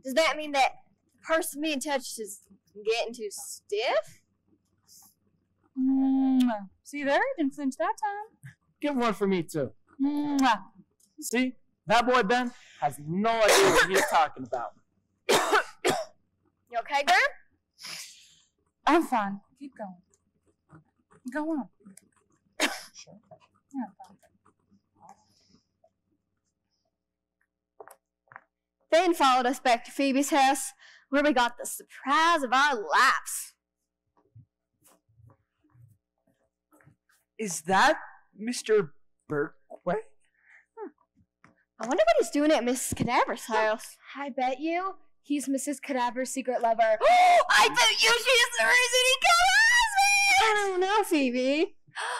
Does that mean that the person being touched is getting too stiff? See there, you didn't flinch that time. Give one for me, too. See, that boy Ben has no idea what he's talking about. You okay, Graham? I'm fine. Keep going. Go on. Sure. Yeah, fine. Then followed us back to Phoebe's house, where we got the surprise of our lives. Is that Mr. Berkway? I wonder what he's doing at Mrs. Cadaver's house. I bet you he's Mrs. Cadaver's secret lover. I bet you she's the reason he kills me! I don't know, Phoebe.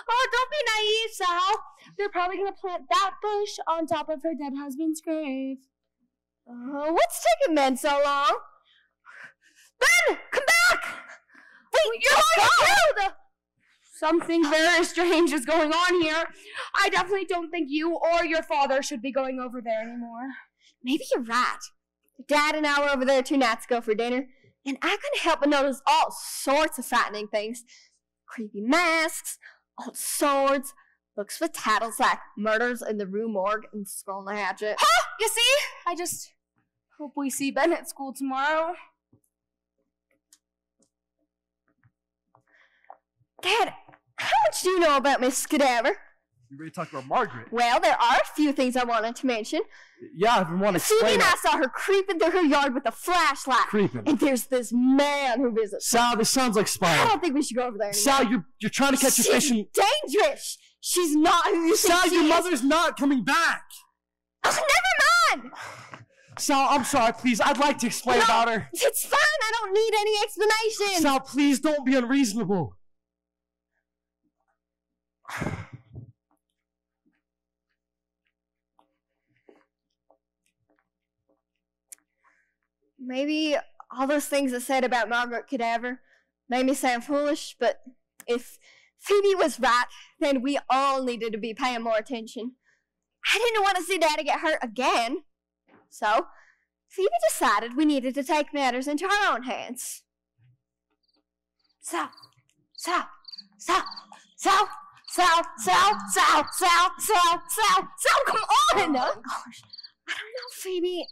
Oh, don't be naive, Sal. They're probably gonna plant that bush on top of her dead husband's grave. What's taking Ben so long? Ben, come back! Wait, you're going killed! Something very strange is going on here. I definitely don't think you or your father should be going over there anymore. Maybe you're right. Dad and I were over there 2 nights ago for dinner, and I couldn't help but notice all sorts of frightening things. Creepy masks, old swords, books with titles like Murders in the Rue Morgue and Skull and the Hatchet. Huh? You see? I just hope we see Ben at school tomorrow. Dad, how much do you know about Miss Cadaver? You ready to talk about Margaret? Well, there are a few things I wanted to mention. Yeah, I've been wanting to Phoebe explain and I it. saw her creeping through her yard with a flashlight. Creeping. And there's this man who visits. Sal, this sounds like I spying. don't think we should go over there anymore. Sal, you're trying to catch a fish and... dangerous. She's not who you think Sal, she your is. mother's not coming back. Oh, never mind. Sal, I'm sorry, please. I'd like to explain No, about her. It's fine. I don't need any explanation. Sal, please don't be unreasonable. Maybe all those things I said about Margaret Cadaver made me sound foolish, but if Phoebe was right, then we all needed to be paying more attention. I didn't want to see Daddy get hurt again. So, Phoebe decided we needed to take matters into our own hands. Sal, come on! Oh, gosh. I don't know, Phoebe.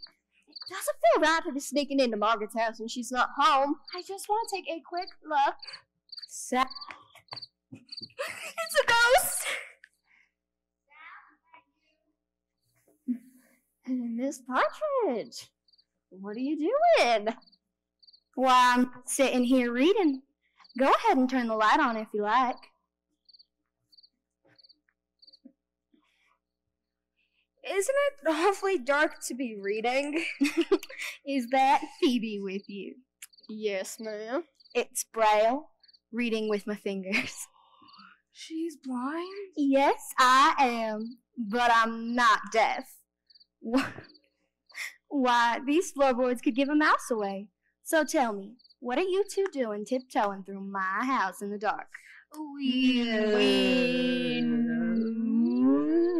It doesn't feel right to be sneaking into Margaret's house when she's not home. I just want to take a quick look. Sal. It's a ghost! Miss Partridge, what are you doing? Why, I'm sitting here reading. Go ahead and turn the light on if you like. Isn't it awfully dark to be reading? Is that Phoebe with you? Yes, ma'am. It's Braille, reading with my fingers. She's blind? Yes, I am, but I'm not deaf. Why, these floorboards could give a mouse away. So tell me, what are you two doing tiptoeing through my house in the dark? We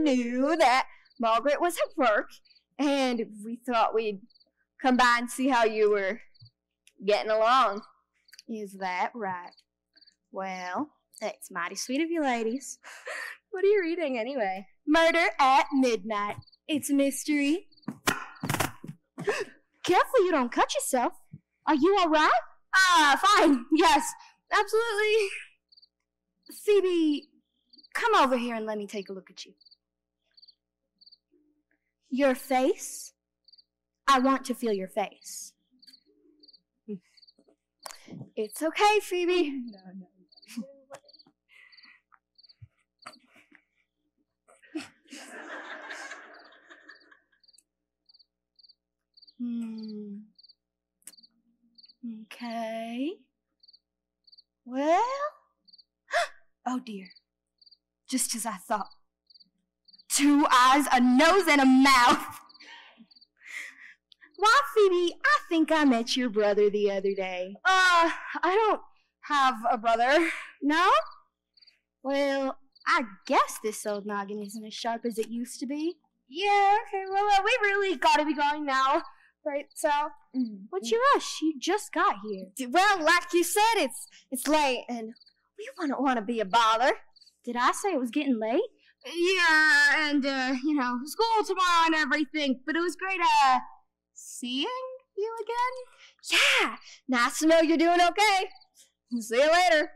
knew that Margaret was at work, and we thought we'd come by and see how you were getting along. Is that right? Well, that's mighty sweet of you ladies. What are you reading anyway? Murder at Midnight. It's a mystery. Careful you don't cut yourself. Are you all right? Fine. Yes, absolutely. Phoebe, come over here and let me take a look at you. Your face? I want to feel your face. It's okay, Phoebe. No. Okay. Well. Oh dear. Just as I thought. 2 eyes, a nose, and a mouth. Why, Phoebe, I think I met your brother the other day. I don't have a brother. No? Well, I guess this old noggin isn't as sharp as it used to be. Yeah, okay, well, we really gotta be going now. Right, Sal? What's your rush? You just got here. Well, like you said, it's late, and we wouldn't want to be a bother. Did I say it was getting late? Yeah, and, school tomorrow and everything. But it was great, seeing you again? Yeah, nice to know you're doing okay. See you later.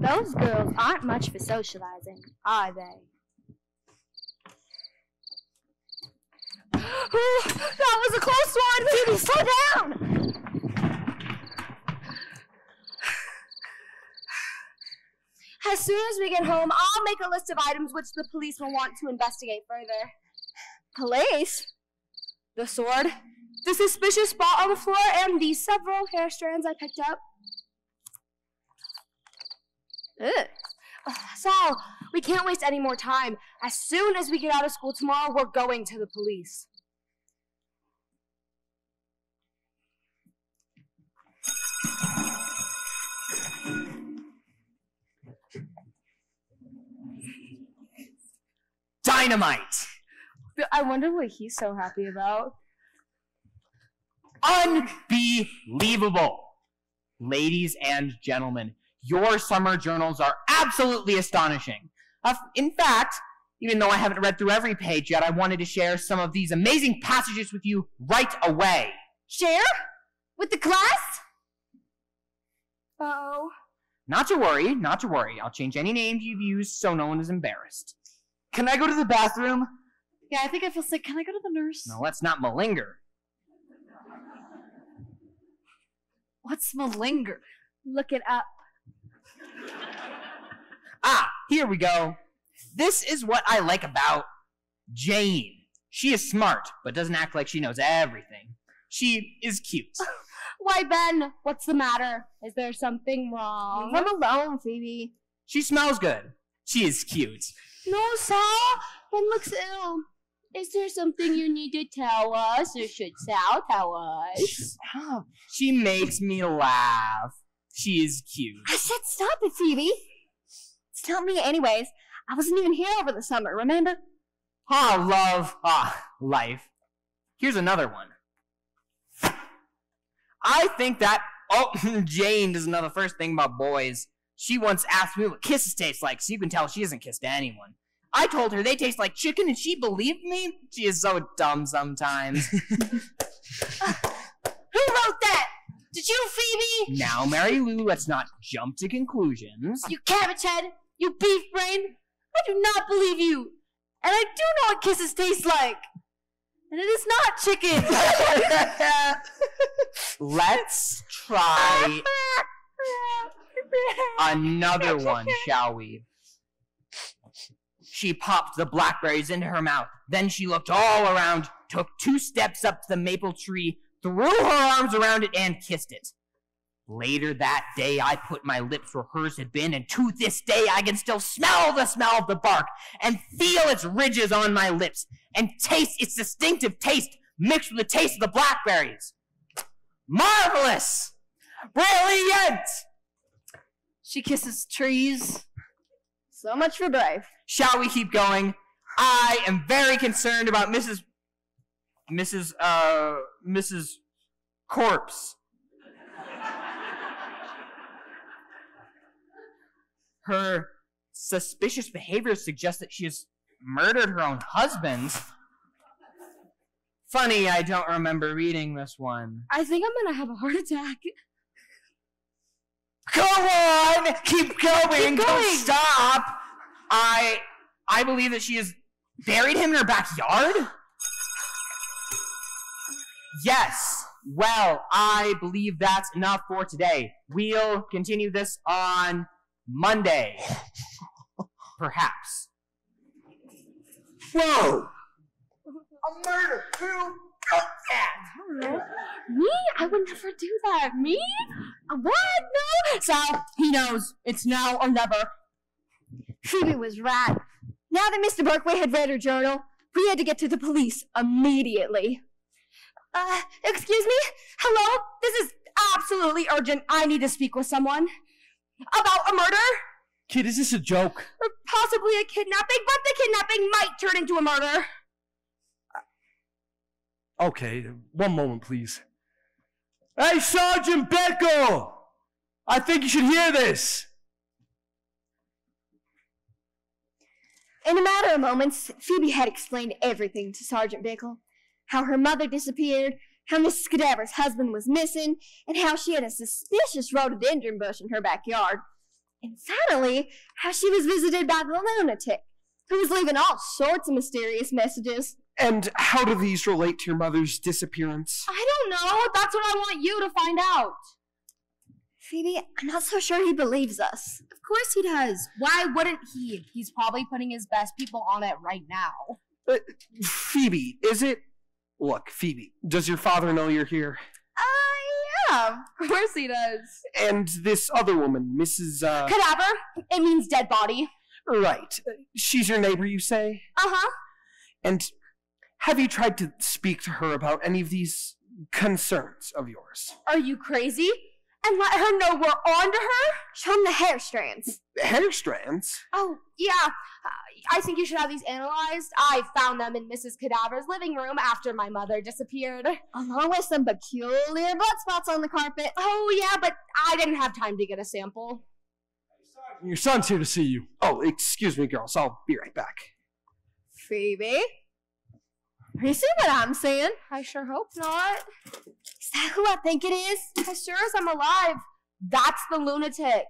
Those girls aren't much for socializing, are they? That was a close one! Phoebe, slow down! As soon as we get home, I'll make a list of items which the police will want to investigate further. Police? The sword, the suspicious spot on the floor, and the several hair strands I picked up. Ugh. Sal, we can't waste any more time. As soon as we get out of school tomorrow, we're going to the police. Dynamite! I wonder what he's so happy about. Unbelievable! Ladies and gentlemen, your summer journals are absolutely astonishing. In fact, even though I haven't read through every page yet, I wanted to share some of these amazing passages with you right away. Share? With the class? Oh. Not to worry, not to worry. I'll change any names you've used so no one is embarrassed. Can I go to the bathroom? Yeah, I think I feel sick. Can I go to the nurse? No, let's not malinger. What's malinger? Look it up. Ah, here we go. This is what I like about Jane. She is smart, but doesn't act like she knows everything. She is cute. Why, Ben, what's the matter? Is there something wrong? Leave him alone, Phoebe. She smells good. She is cute. No, Sal. Ben looks ill. Is there something you need to tell us, or should Sal tell us? Stop. She makes me laugh. She is cute. I said stop it, Phoebe. It's not me anyways. I wasn't even here over the summer, remember? Ah, love. Ah, life. Here's another one. I think that... Oh, Jane doesn't know the first thing about boys. She once asked me what kisses taste like, so you can tell she hasn't kissed anyone. I told her they taste like chicken, and she believed me? She is so dumb sometimes. Who wrote that? Did you, Phoebe? Now, Mary Lou, let's not jump to conclusions. You cabbage head! You beef brain! I do not believe you! And I do know what kisses taste like! And it is not chicken! Let's try another one, shall we? She popped the blackberries into her mouth. Then she looked all around, took 2 steps up to the maple tree, threw her arms around it, and kissed it. Later that day, I put my lips where hers had been, and to this day, I can still smell the smell of the bark, and feel its ridges on my lips, and taste its distinctive taste mixed with the taste of the blackberries. Marvelous! Brilliant! She kisses trees. So much for brave. Shall we keep going? I am very concerned about Mrs. Corpse. Her suspicious behavior suggests that she has murdered her own husband. Funny, I don't remember reading this one. I think I'm gonna have a heart attack. Go on! Keep going! Don't stop! I believe that she has buried him in her backyard? Yes. Well, I believe that's enough for today. We'll continue this on Monday. Perhaps. Whoa! A murder! Who wrote that? Me? I would never do that. Me? What? No? Sal, he knows. It's now or never. Phoebe was right. Now that Mr. Berkway had read her journal, we had to get to the police immediately. Excuse me? Hello? This is absolutely urgent. I need to speak with someone. About a murder? Kid, is this a joke? Or possibly a kidnapping, but the kidnapping might turn into a murder. Okay, one moment, please. Hey, Sergeant Bickle! I think you should hear this. In a matter of moments, Phoebe had explained everything to Sergeant Bickle. How her mother disappeared, how Mrs. Cadaver's husband was missing, and how she had a suspicious rhododendron bush in her backyard. And finally, how she was visited by the lunatic, who was leaving all sorts of mysterious messages. And how do these relate to your mother's disappearance? I don't know. That's what I want you to find out. Phoebe, I'm not so sure he believes us. Of course he does. Why wouldn't he? He's probably putting his best people on it right now. Phoebe, is it? Look, Phoebe, does your father know you're here? Yeah, of course he does. And this other woman, Mrs. Cadaver? It means dead body. Right. She's your neighbor, you say? Uh-huh. And have you tried to speak to her about any of these concerns of yours? Are you crazy? And let her know we're on to her? Show him the hair strands. Hair strands? Oh, yeah. I think you should have these analyzed. I found them in Mrs. Cadaver's living room after my mother disappeared. Along with some peculiar blood spots on the carpet. Oh, yeah, but I didn't have time to get a sample. Your son's here to see you. Oh, excuse me, girls. I'll be right back. Phoebe? You see what I'm saying? I sure hope not. Is that who I think it is? As sure as I'm alive, that's the lunatic.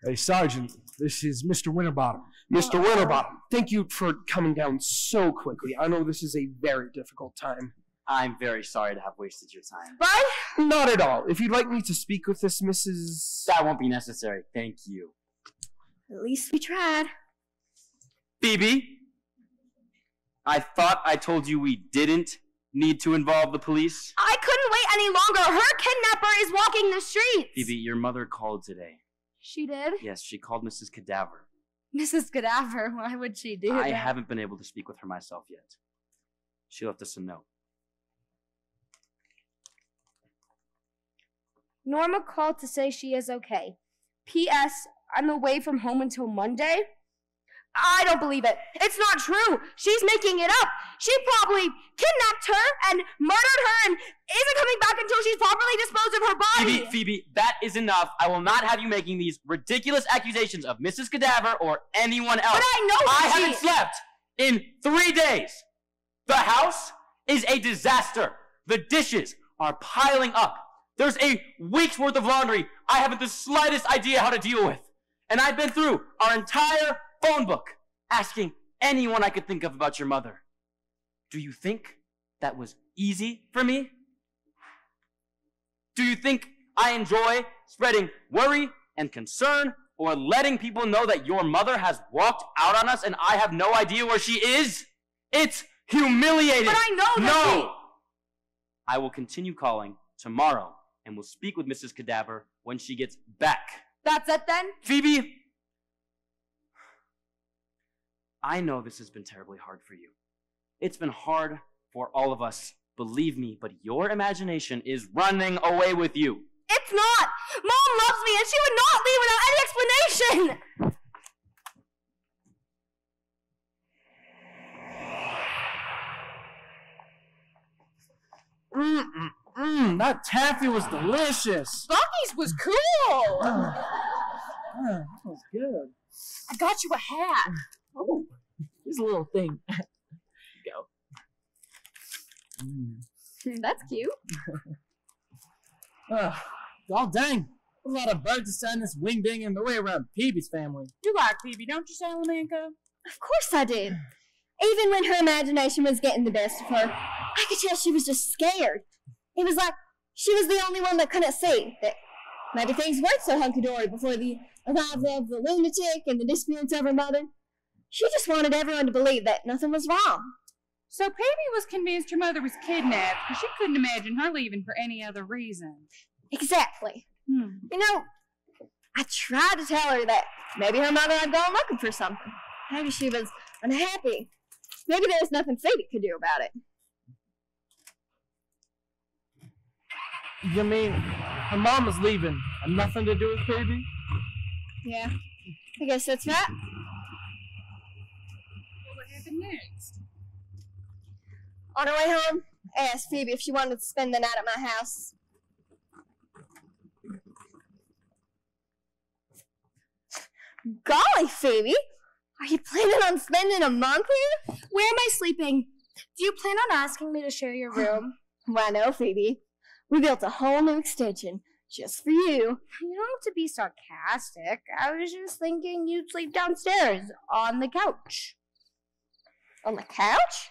Hey, Sergeant, this is Mr. Winterbottom. Mr. Winterbottom, thank you for coming down so quickly. I know this is a very difficult time. I'm very sorry to have wasted your time. Bye? Not at all. If you'd like me to speak with this Mrs... That won't be necessary. Thank you. At least we tried. Phoebe? I thought I told you we didn't need to involve the police. I couldn't wait any longer. Her kidnapper is walking the streets. Phoebe, your mother called today. She did? Yes, she called Mrs. Cadaver. Mrs. Cadaver? Why would she do that? I haven't been able to speak with her myself yet. She left us a note. Norma called to say she is okay. P.S. I'm away from home until Monday. I don't believe it. It's not true. She's making it up. She probably kidnapped her and murdered her and isn't coming back until she's properly disposed of her body. Phoebe, that is enough. I will not have you making these ridiculous accusations of Mrs. Cadaver or anyone else. But I know I haven't slept in 3 days. The house is a disaster. The dishes are piling up. There's a week's worth of laundry I haven't the slightest idea how to deal with. And I've been through our entire phone book asking anyone I could think of about your mother. Do you think that was easy for me? Do you think I enjoy spreading worry and concern or letting people know that your mother has walked out on us and I have no idea where she is? It's humiliating. But I know that. No! I will continue calling tomorrow and will speak with Mrs. Cadaver when she gets back. That's it then? Phoebe! I know this has been terribly hard for you. It's been hard for all of us, believe me, but your imagination is running away with you. It's not! Mom loves me and she would not leave without any explanation! That taffy was delicious. Bucky's was cool! That was good. I got you a hat. Oh, here's a little thing. Go. That's cute. Oh, dang. A lot of birds to send this wing ding in the way around Peebee's family. You like Phoebe, don't you, Salamanca? Of course I did. Even when her imagination was getting the best of her, I could tell she was just scared. It was like she was the only one that couldn't see that maybe things weren't so hunky-dory before the arrival of the lunatic and the disappearance of her mother. She just wanted everyone to believe that nothing was wrong. So Phoebe was convinced her mother was kidnapped because she couldn't imagine her leaving for any other reason. Exactly. You know, I tried to tell her that maybe her mother had gone looking for something. Maybe she was unhappy. Maybe there was nothing Phoebe could do about it. You mean her mom was leaving and nothing to do with Phoebe? Yeah, I guess that's right. What happened next? On her way home, I asked Phoebe if she wanted to spend the night at my house. Golly, Phoebe! Are you planning on spending a month here? Where am I sleeping? Do you plan on asking me to share your room? Why no, Phoebe. We built a whole new extension. just for you. You don't have to be sarcastic. I was just thinking you'd sleep downstairs on the couch. On the couch?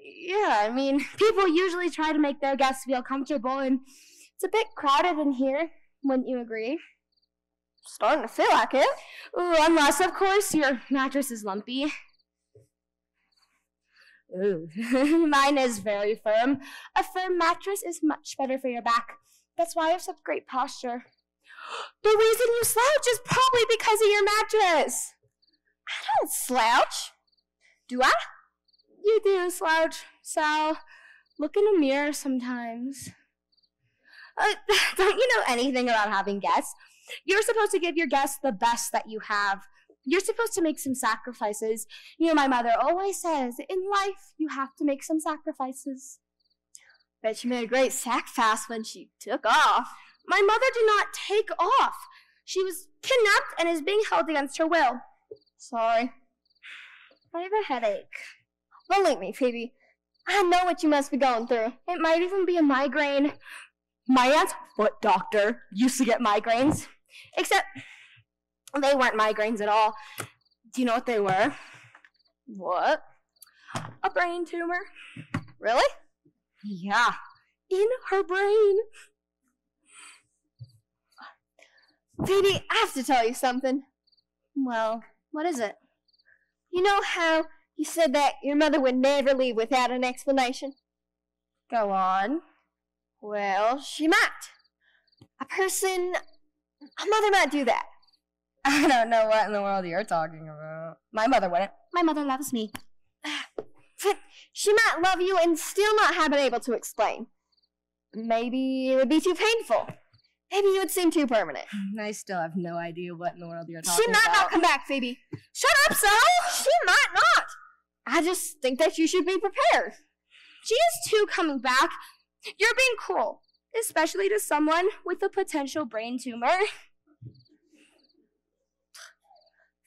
Yeah, I mean, people usually try to make their guests feel comfortable, and it's a bit crowded in here. Wouldn't you agree? Starting to feel like it. Ooh, unless, of course, your mattress is lumpy. Ooh, mine is very firm. A firm mattress is much better for your back. That's why I have such great posture. The reason you slouch is probably because of your mattress. I don't slouch. Do I? You do slouch, Sal. Look in a mirror sometimes. Don't you know anything about having guests? You're supposed to give your guests the best that you have. You're supposed to make some sacrifices. You know, my mother always says, in life, you have to make some sacrifices. Bet she made a great sacrifice when she took off. My mother did not take off. She was kidnapped and is being held against her will. Sorry. I have a headache. Believe me, Phoebe. I know what you must be going through. It might even be a migraine. My aunt's foot doctor used to get migraines. Except they weren't migraines at all. Do you know what they were? What? A brain tumor. Really? Yeah. In her brain. Phoebe, I have to tell you something. Well, what is it? You know how you said that your mother would never leave without an explanation? Go on. Well, she might. A mother might do that. I don't know what in the world you're talking about. My mother wouldn't. My mother loves me. But she might love you and still not have been able to explain. Maybe it would be too painful. Maybe you would seem too permanent. I still have no idea what in the world you're talking She about. might not come back, Phoebe. Shut up, Sal! She might not. I just think that you should be prepared. She is too coming back. You're being cruel, especially to someone with a potential brain tumor.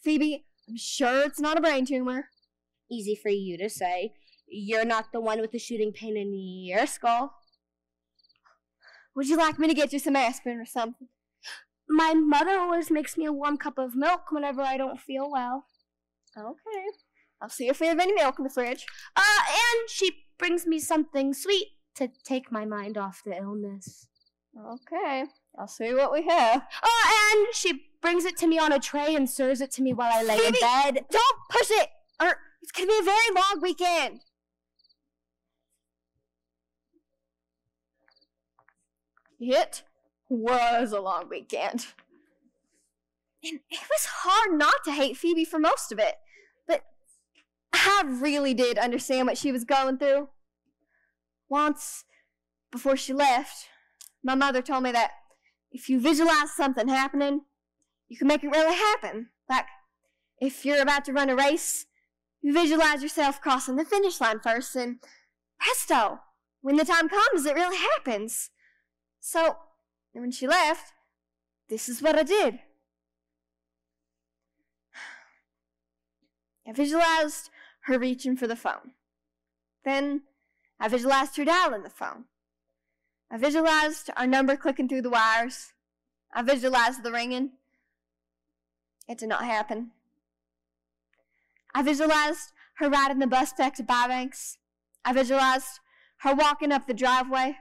Phoebe, I'm sure it's not a brain tumor. Easy for you to say. You're not the one with the shooting pain in your skull. Would you like me to get you some aspirin or something? My mother always makes me a warm cup of milk whenever I don't feel well. Okay. I'll see if we have any milk in the fridge. And she brings me something sweet to take my mind off the illness. Okay. I'll see what we have. And she brings it to me on a tray and serves it to me while I lay in bed. Don't push it! Or it's going to be a very long weekend. It was a long weekend. And it was hard not to hate Phoebe for most of it. But I really did understand what she was going through. Once, before she left, my mother told me that if you visualize something happening, you can make it really happen. Like, if you're about to run a race, you visualize yourself crossing the finish line first, and presto, when the time comes, it really happens. So, when she left, this is what I did. I visualized her reaching for the phone. Then, I visualized her dialing the phone. I visualized our number clicking through the wires. I visualized the ringing. It did not happen. I visualized her riding the bus back to Bybanks. I visualized her walking up the driveway.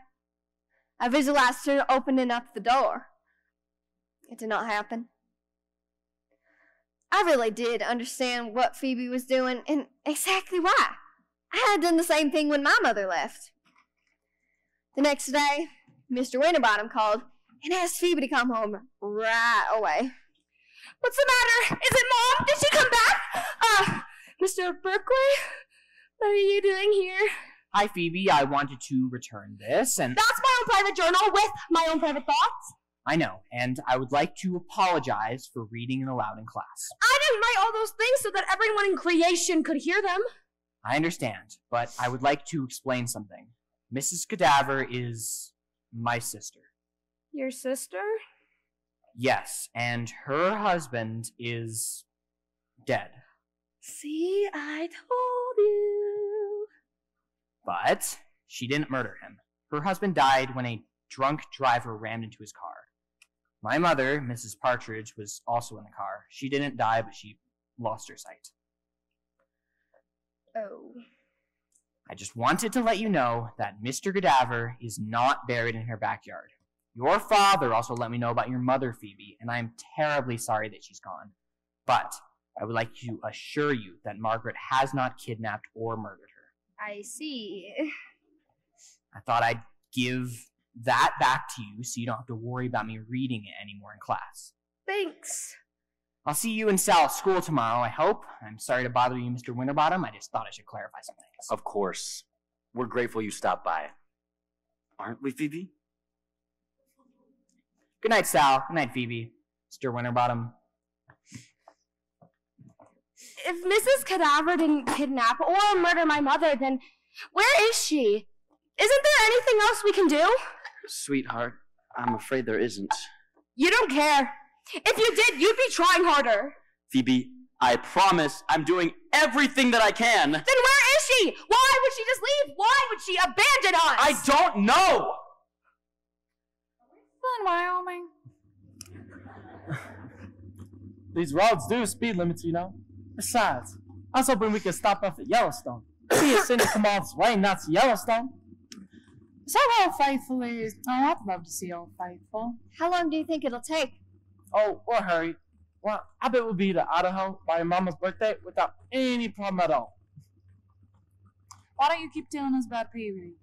I visualized her opening up the door. It did not happen. I really did understand what Phoebe was doing and exactly why. I had done the same thing when my mother left. The next day, Mr. Winterbottom called and asked Phoebe to come home right away. What's the matter? Is it Mom? Did she come back? Mr. Berkeley? What are you doing here? Hi, Phoebe. I wanted to return this, and... That's my own private journal with my own private thoughts. I know, and I would like to apologize for reading it aloud in class. I didn't write all those things so that everyone in creation could hear them. I understand, but I would like to explain something. Mrs. Cadaver is my sister. Your sister? Yes, and her husband is dead. See, I told you. But she didn't murder him. Her husband died when a drunk driver rammed into his car. My mother, Mrs. Partridge, was also in the car. She didn't die, but she lost her sight. Oh. I just wanted to let you know that Mr. Gadaver is not buried in her backyard. Your father also let me know about your mother, Phoebe, and I am terribly sorry that she's gone. But I would like to assure you that Margaret has not kidnapped or murdered her. I see. I thought I'd give that back to you so you don't have to worry about me reading it anymore in class. Thanks. I'll see you and Sal at school tomorrow, I hope. I'm sorry to bother you, Mr. Winterbottom. I just thought I should clarify some things. Of course. We're grateful you stopped by. Aren't we, Phoebe? Good night, Sal. Good night, Phoebe. Mr. Winterbottom. If Mrs. Cadaver didn't kidnap or murder my mother, then where is she? Isn't there anything else we can do? Sweetheart, I'm afraid there isn't. You don't care. If you did, you'd be trying harder. Phoebe, I promise I'm doing everything that I can. Then where is she? Why would she just leave? Why would she abandon us? I don't know! Still in Wyoming. These roads do speed limits, you know. Besides, I was hoping we could stop off at Yellowstone. See a scenic come all this way, not to Yellowstone. Is that Old Faithful is? Oh, I'd love to see Old Faithful. How long do you think it'll take? Oh, we're hurried. Well, I bet we'll be to Idaho by your mama's birthday without any problem at all. Why don't you keep telling us about Pee-wee?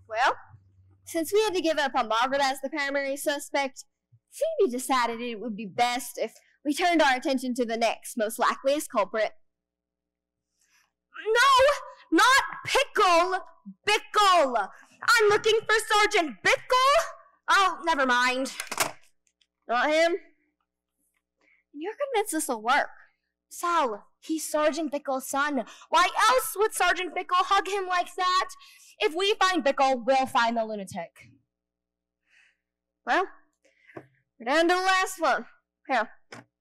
Well, since we had to give up on Margaret as the primary suspect, Phoebe decided it would be best if we turned our attention to the next most likeliest culprit. No, not Pickle. Bickle. I'm looking for Sergeant Bickle. Oh, never mind. Not him? You're convinced this will work. Sal, he's Sergeant Bickle's son. Why else would Sergeant Bickle hug him like that? If we find Bickle, we'll find the lunatic. Well, we're down to the last one. Here,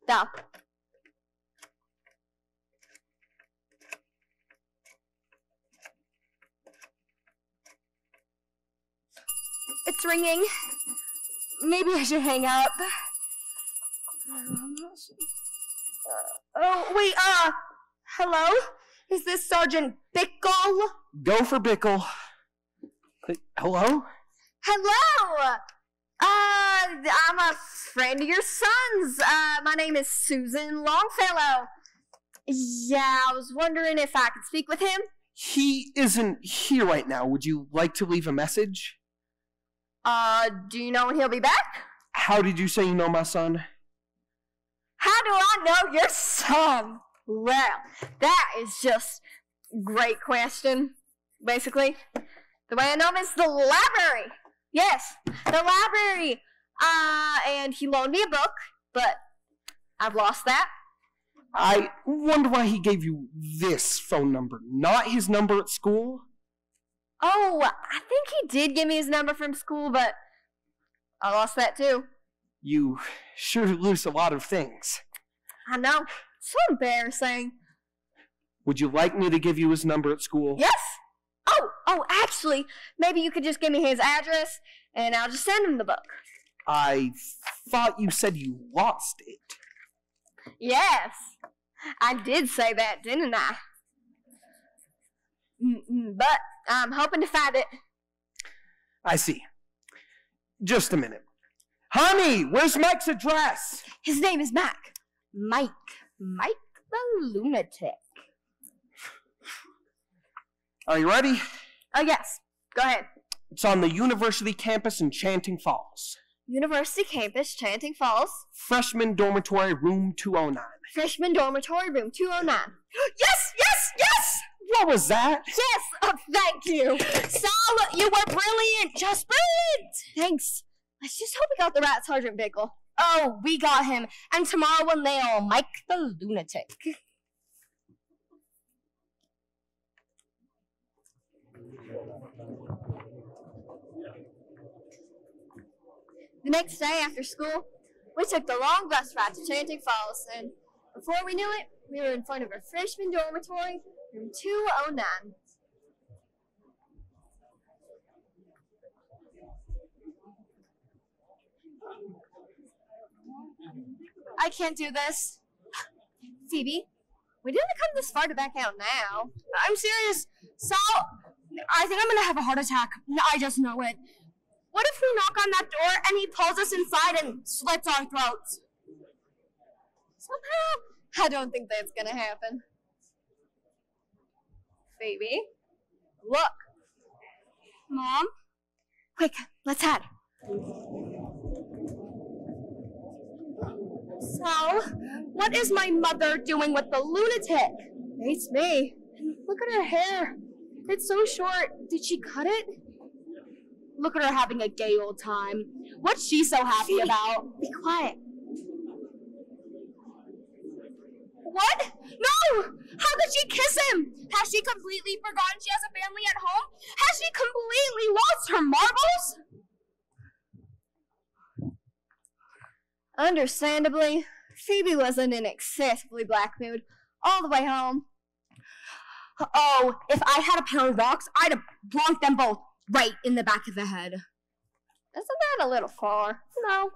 down. It's ringing. Maybe I should hang up. Oh, wait, hello? Is this Sergeant Bickle? Go for Bickle. Hello? Hello! I'm a friend of your son's. My name is Susan Longfellow. Yeah, I was wondering if I could speak with him. He isn't here right now. Would you like to leave a message? Do you know when he'll be back? How did you say you know my son? How do I know your son? Well, that is just a great question. Basically, the way I know him is the library. Yes, the library. And he loaned me a book, but I've lost that. I wonder why he gave you this phone number, not his number at school. Oh, I think he did give me his number from school, but I lost that too. You sure lose a lot of things. I know. So embarrassing. Would you like me to give you his number at school? Yes! Oh, actually, maybe you could just give me his address, and I'll just send him the book. I thought you said you lost it. Yes, I did say that, didn't I? But I'm hoping to find it. I see. Just a minute. Honey, where's Mike's address? His name is Mike. Mike the lunatic. Are you ready? Oh, yes. Go ahead. It's on the university campus in Chanting Falls. University campus, Chanting Falls. Freshman dormitory, room 209. Freshman dormitory, room 209. Yes! What was that? Yes! Thank you. Sal, you were brilliant. Just brilliant. Thanks. Let's just hope we got the right Sergeant Bickle. Oh, we got him. And tomorrow we'll nail Mike the lunatic. The next day after school, we took the long bus ride to Chanting Falls, and before we knew it, we were in front of a freshman dormitory, room 209. I can't do this. Phoebe, we didn't come this far to back out now. I'm serious. Sal, I think I'm gonna have a heart attack. I just know it. What if we knock on that door and he pulls us inside and slits our throats? Somehow, I don't think that's gonna happen. Phoebe, look. Mom? Quick, let's head. Sal, what is my mother doing with the lunatic? It's me. Look at her hair. It's so short. Did she cut it? Look at her having a gay old time. What's she so happy about? Be quiet. What? No! How could she kiss him? Has she completely forgotten she has a family at home? Has she completely lost her marbles? Understandably, Phoebe was in an excessively black mood all the way home. Oh, if I had a pair of rocks, I'd have blonked them both right in the back of the head. Isn't that a little far? No.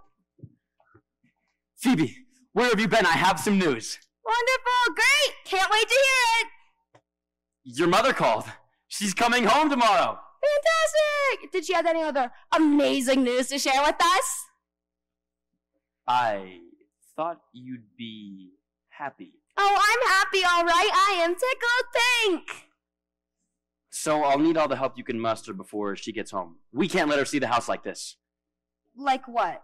Phoebe, where have you been? I have some news. Wonderful, great, can't wait to hear it. Your mother called. She's coming home tomorrow. Fantastic! Did she have any other amazing news to share with us? I thought you'd be happy. Oh, I'm happy, all right. I am tickled pink. So I'll need all the help you can muster before she gets home. We can't let her see the house like this. Like what?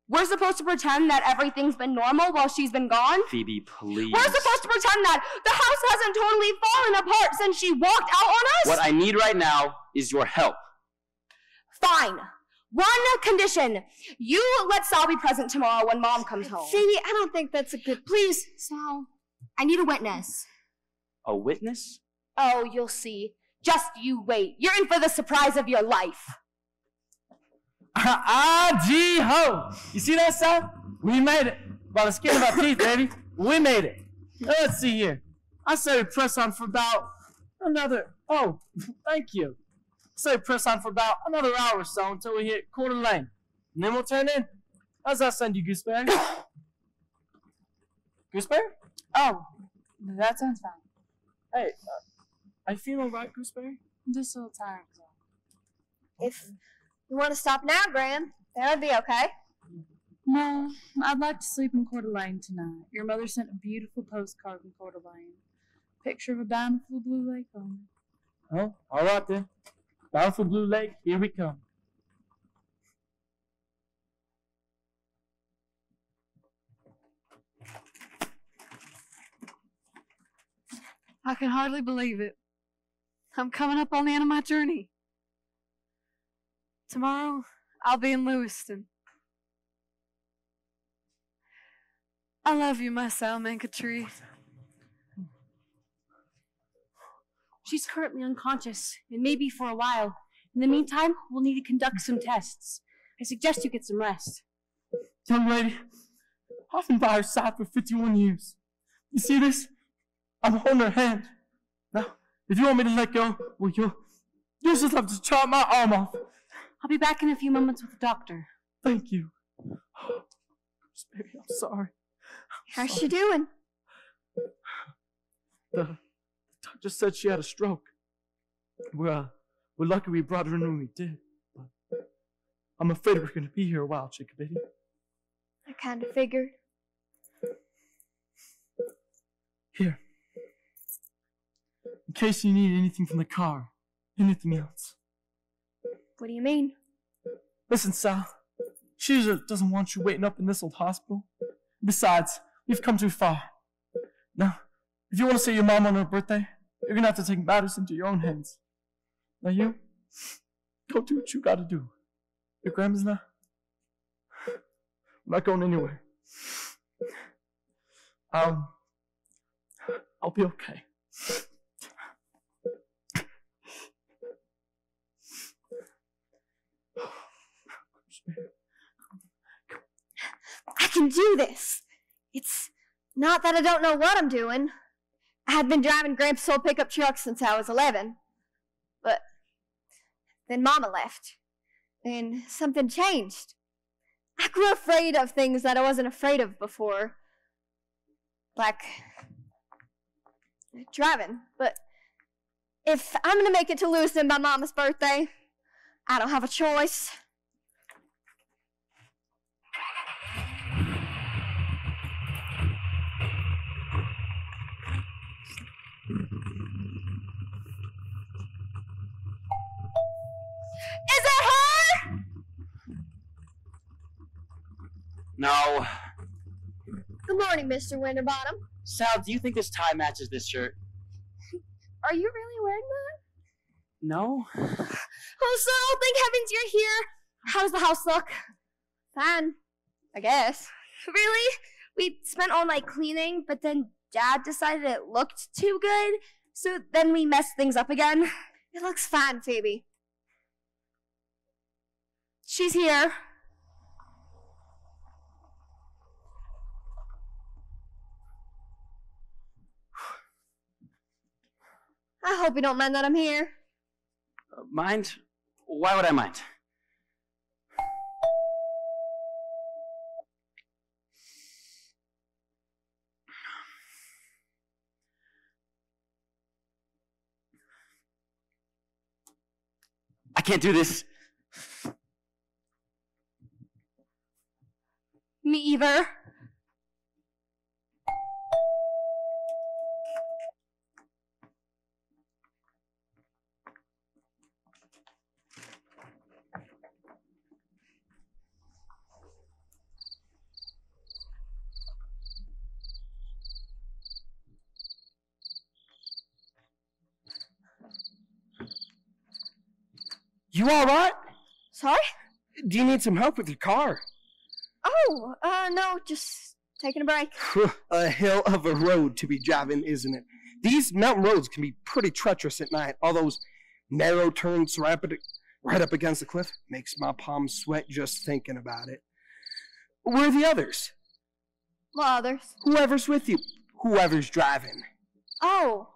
We're supposed to pretend that everything's been normal while she's been gone? Phoebe, please. We're supposed to pretend that the house hasn't totally fallen apart since she walked out on us? What I need right now is your help. Fine. One condition. You let Sal be present tomorrow when Mom comes home. Phoebe, I don't think that's a good... Please, Sal. I need a witness. A witness? Oh, you'll see. Just you wait. You're in for the surprise of your life. Gee ho! You see that, Sal? We made it. By the skin of our teeth, baby. We made it. Let's see here. I say we press on for about another... Oh, thank you. I say we press on for about another hour or so until we hit Quarter Lane. And then we'll turn in. How's that sound, you gooseberry? Gooseberry? Oh, that sounds fine. Hey, are you feeling all right, gooseberry? I'm just a little tired, so. If you want to stop now, Graham, that would be okay. No, I'd like to sleep in Coeur d'Alene tonight. Your mother sent a beautiful postcard from Coeur d'Alene. Picture of a bountiful blue lake on it. Oh, all right then. Bountiful Blue Lake, here we come. I can hardly believe it. I'm coming up on the end of my journey. Tomorrow, I'll be in Lewiston. I love you, my Salamanca tree. She's currently unconscious, and maybe for a while. In the meantime, we'll need to conduct some tests. I suggest you get some rest. Young lady, I've been by her side for 51 years. You see this? I'm holding her hand. Now, if you want me to let go, well, you'll just have to chop my arm off. I'll be back in a few moments with the doctor. Thank you. Baby, I'm sorry. How's she doing? The doctor said she had a stroke. We're lucky we brought her in when we did. But I'm afraid we're going to be here a while, Chickabiddy. I kind of figured. Here. In case you need anything from the car, anything else. What do you mean? Listen, Sal. She just doesn't want you waiting up in this old hospital. Besides, we've come too far. Now, if you want to see your mom on her birthday, you're going to have to take matters into your own hands. Now you, go do what you got to do. Your grandma's not. I'm not going anywhere. I'll be okay. I can do this. It's not that I don't know what I'm doing. I had been driving Gramps' old pickup truck since I was 11. But then Mama left. And something changed. I grew afraid of things that I wasn't afraid of before. Like driving. But if I'm gonna make it to Lewiston by Mama's birthday, I don't have a choice. Is it her? No. Good morning, Mr. Winterbottom. Sal, do you think this tie matches this shirt? Are you really wearing that? No. Oh, so thank heavens you're here. How does the house look? Fine, I guess. Really? We spent all night cleaning, but then Dad decided it looked too good, so then we messed things up again. It looks fine, Phoebe. She's here. I hope you don't mind that I'm here. Mind? Why would I mind? I can't do this. Me either. You all right? Sorry? Do you need some help with your car? Oh, no, just taking a break. A hell of a road to be driving, isn't it? These mountain roads can be pretty treacherous at night. All those narrow turns right up against the cliff makes my palms sweat just thinking about it. Where are the others? What others? Whoever's with you. Whoever's driving. Oh,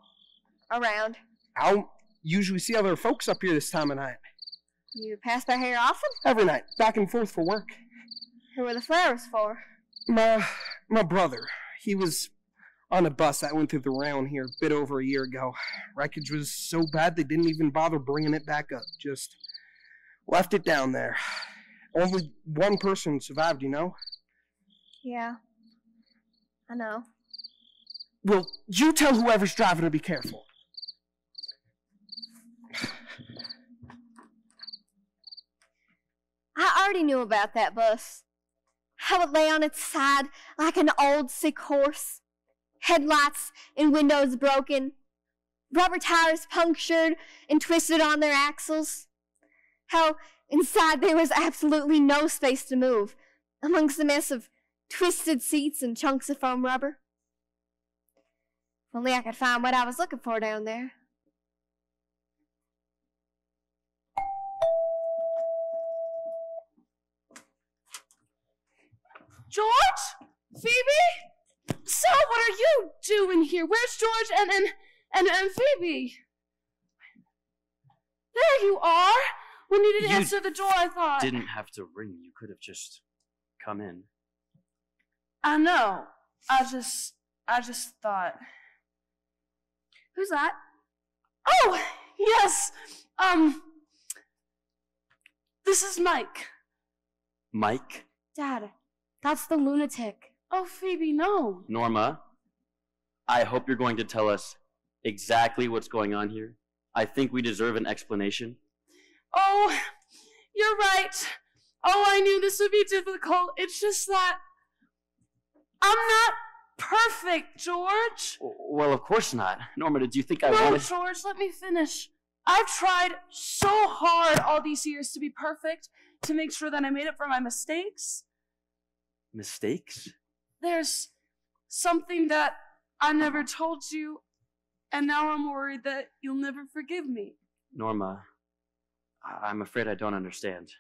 around. I don't usually see other folks up here this time of night. You pass by here often? Every night, back and forth for work. Who were the flowers for? My brother. He was on a bus that went through the round here a bit over a year ago. Wreckage was so bad they didn't even bother bringing it back up. Just left it down there. Only one person survived, you know? Yeah, I know. Well, you tell whoever's driving to be careful. I already knew about that bus. How it lay on its side like an old sick horse. Headlights and windows broken. Rubber tires punctured and twisted on their axles. How inside there was absolutely no space to move, amongst the mess of twisted seats and chunks of foam rubber. If only I could find what I was looking for down there. George? Phoebe? So, what are you doing here? Where's George and Phoebe? There you are. When you didn't answer the door, I thought. Didn't have to ring. You could have just come in. I know. I just thought. Who's that? Oh, yes. This is Mike. Mike? Dad, that's the lunatic. Oh, Phoebe, no. Norma, I hope you're going to tell us exactly what's going on here. I think we deserve an explanation. Oh, you're right. Oh, I knew this would be difficult. It's just that I'm not perfect, George. Well, of course not. Norma, did you think I No, wanted... George, let me finish. I've tried so hard all these years to be perfect, to make sure that I made up for my mistakes. Mistakes? There's something that I never told you, and now I'm worried that you'll never forgive me. Norma, I'm afraid I don't understand.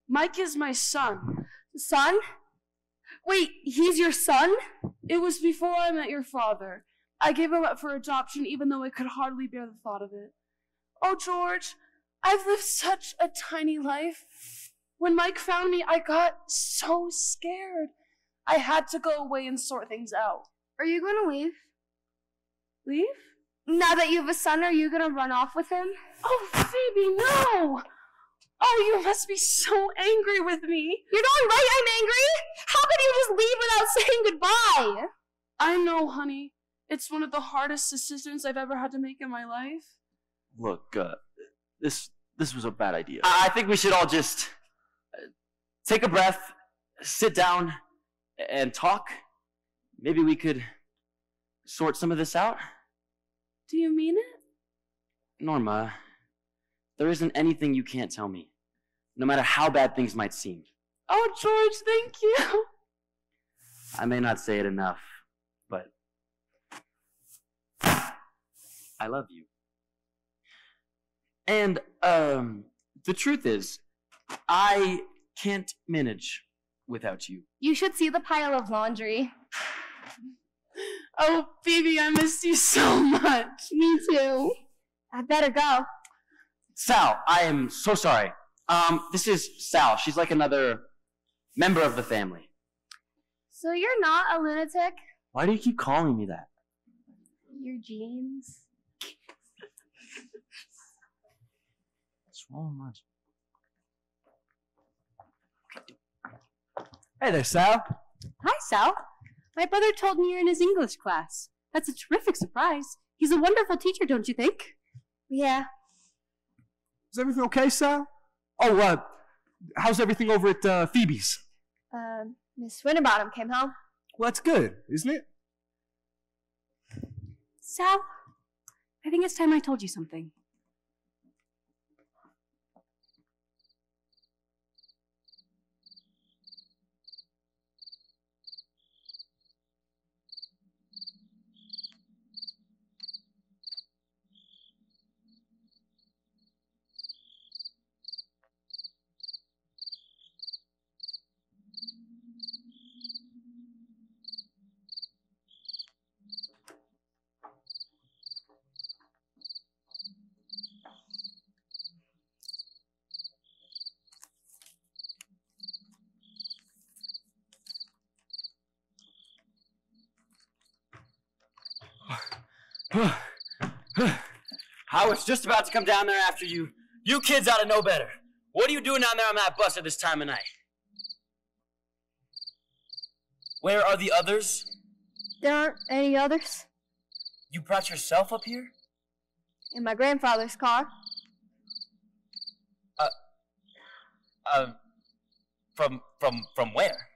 Mike is my son. Son? Wait, he's your son? It was before I met your father. I gave him up for adoption even though I could hardly bear the thought of it. Oh, George, I've lived such a tiny life. When Mike found me, I got so scared. I had to go away and sort things out. Are you going to leave? Leave? Now that you have a son, are you going to run off with him? Oh, Phoebe, no! Oh, you must be so angry with me. You're darn right I'm angry. How could you just leave without saying goodbye? I know, honey. It's one of the hardest decisions I've ever had to make in my life. Look, this was a bad idea. I think we should all just take a breath, sit down, and talk. Maybe we could sort some of this out. Do you mean it? Norma, there isn't anything you can't tell me, no matter how bad things might seem. Oh, George, thank you. I may not say it enough, but I love you. And, the truth is, I can't manage without you. You should see the pile of laundry. Oh, Phoebe, I missed you so much. Me too. I better go. Sal, I am so sorry. This is Sal. She's like another member of the family. So you're not a lunatic? Why do you keep calling me that? Your genes. So much. Hey there, Sal. Hi, Sal. My brother told me you're in his English class. That's a terrific surprise. He's a wonderful teacher, don't you think? Yeah. Is everything okay, Sal? Oh, how's everything over at Phoebe's? Miss Winterbottom came home. Well, that's good, isn't it? Sal, I think it's time I told you something. I was just about to come down there after you. You kids ought to know better. What are you doing down there on that bus at this time of night? Where are the others? There aren't any others. You brought yourself up here? In my grandfather's car. From where?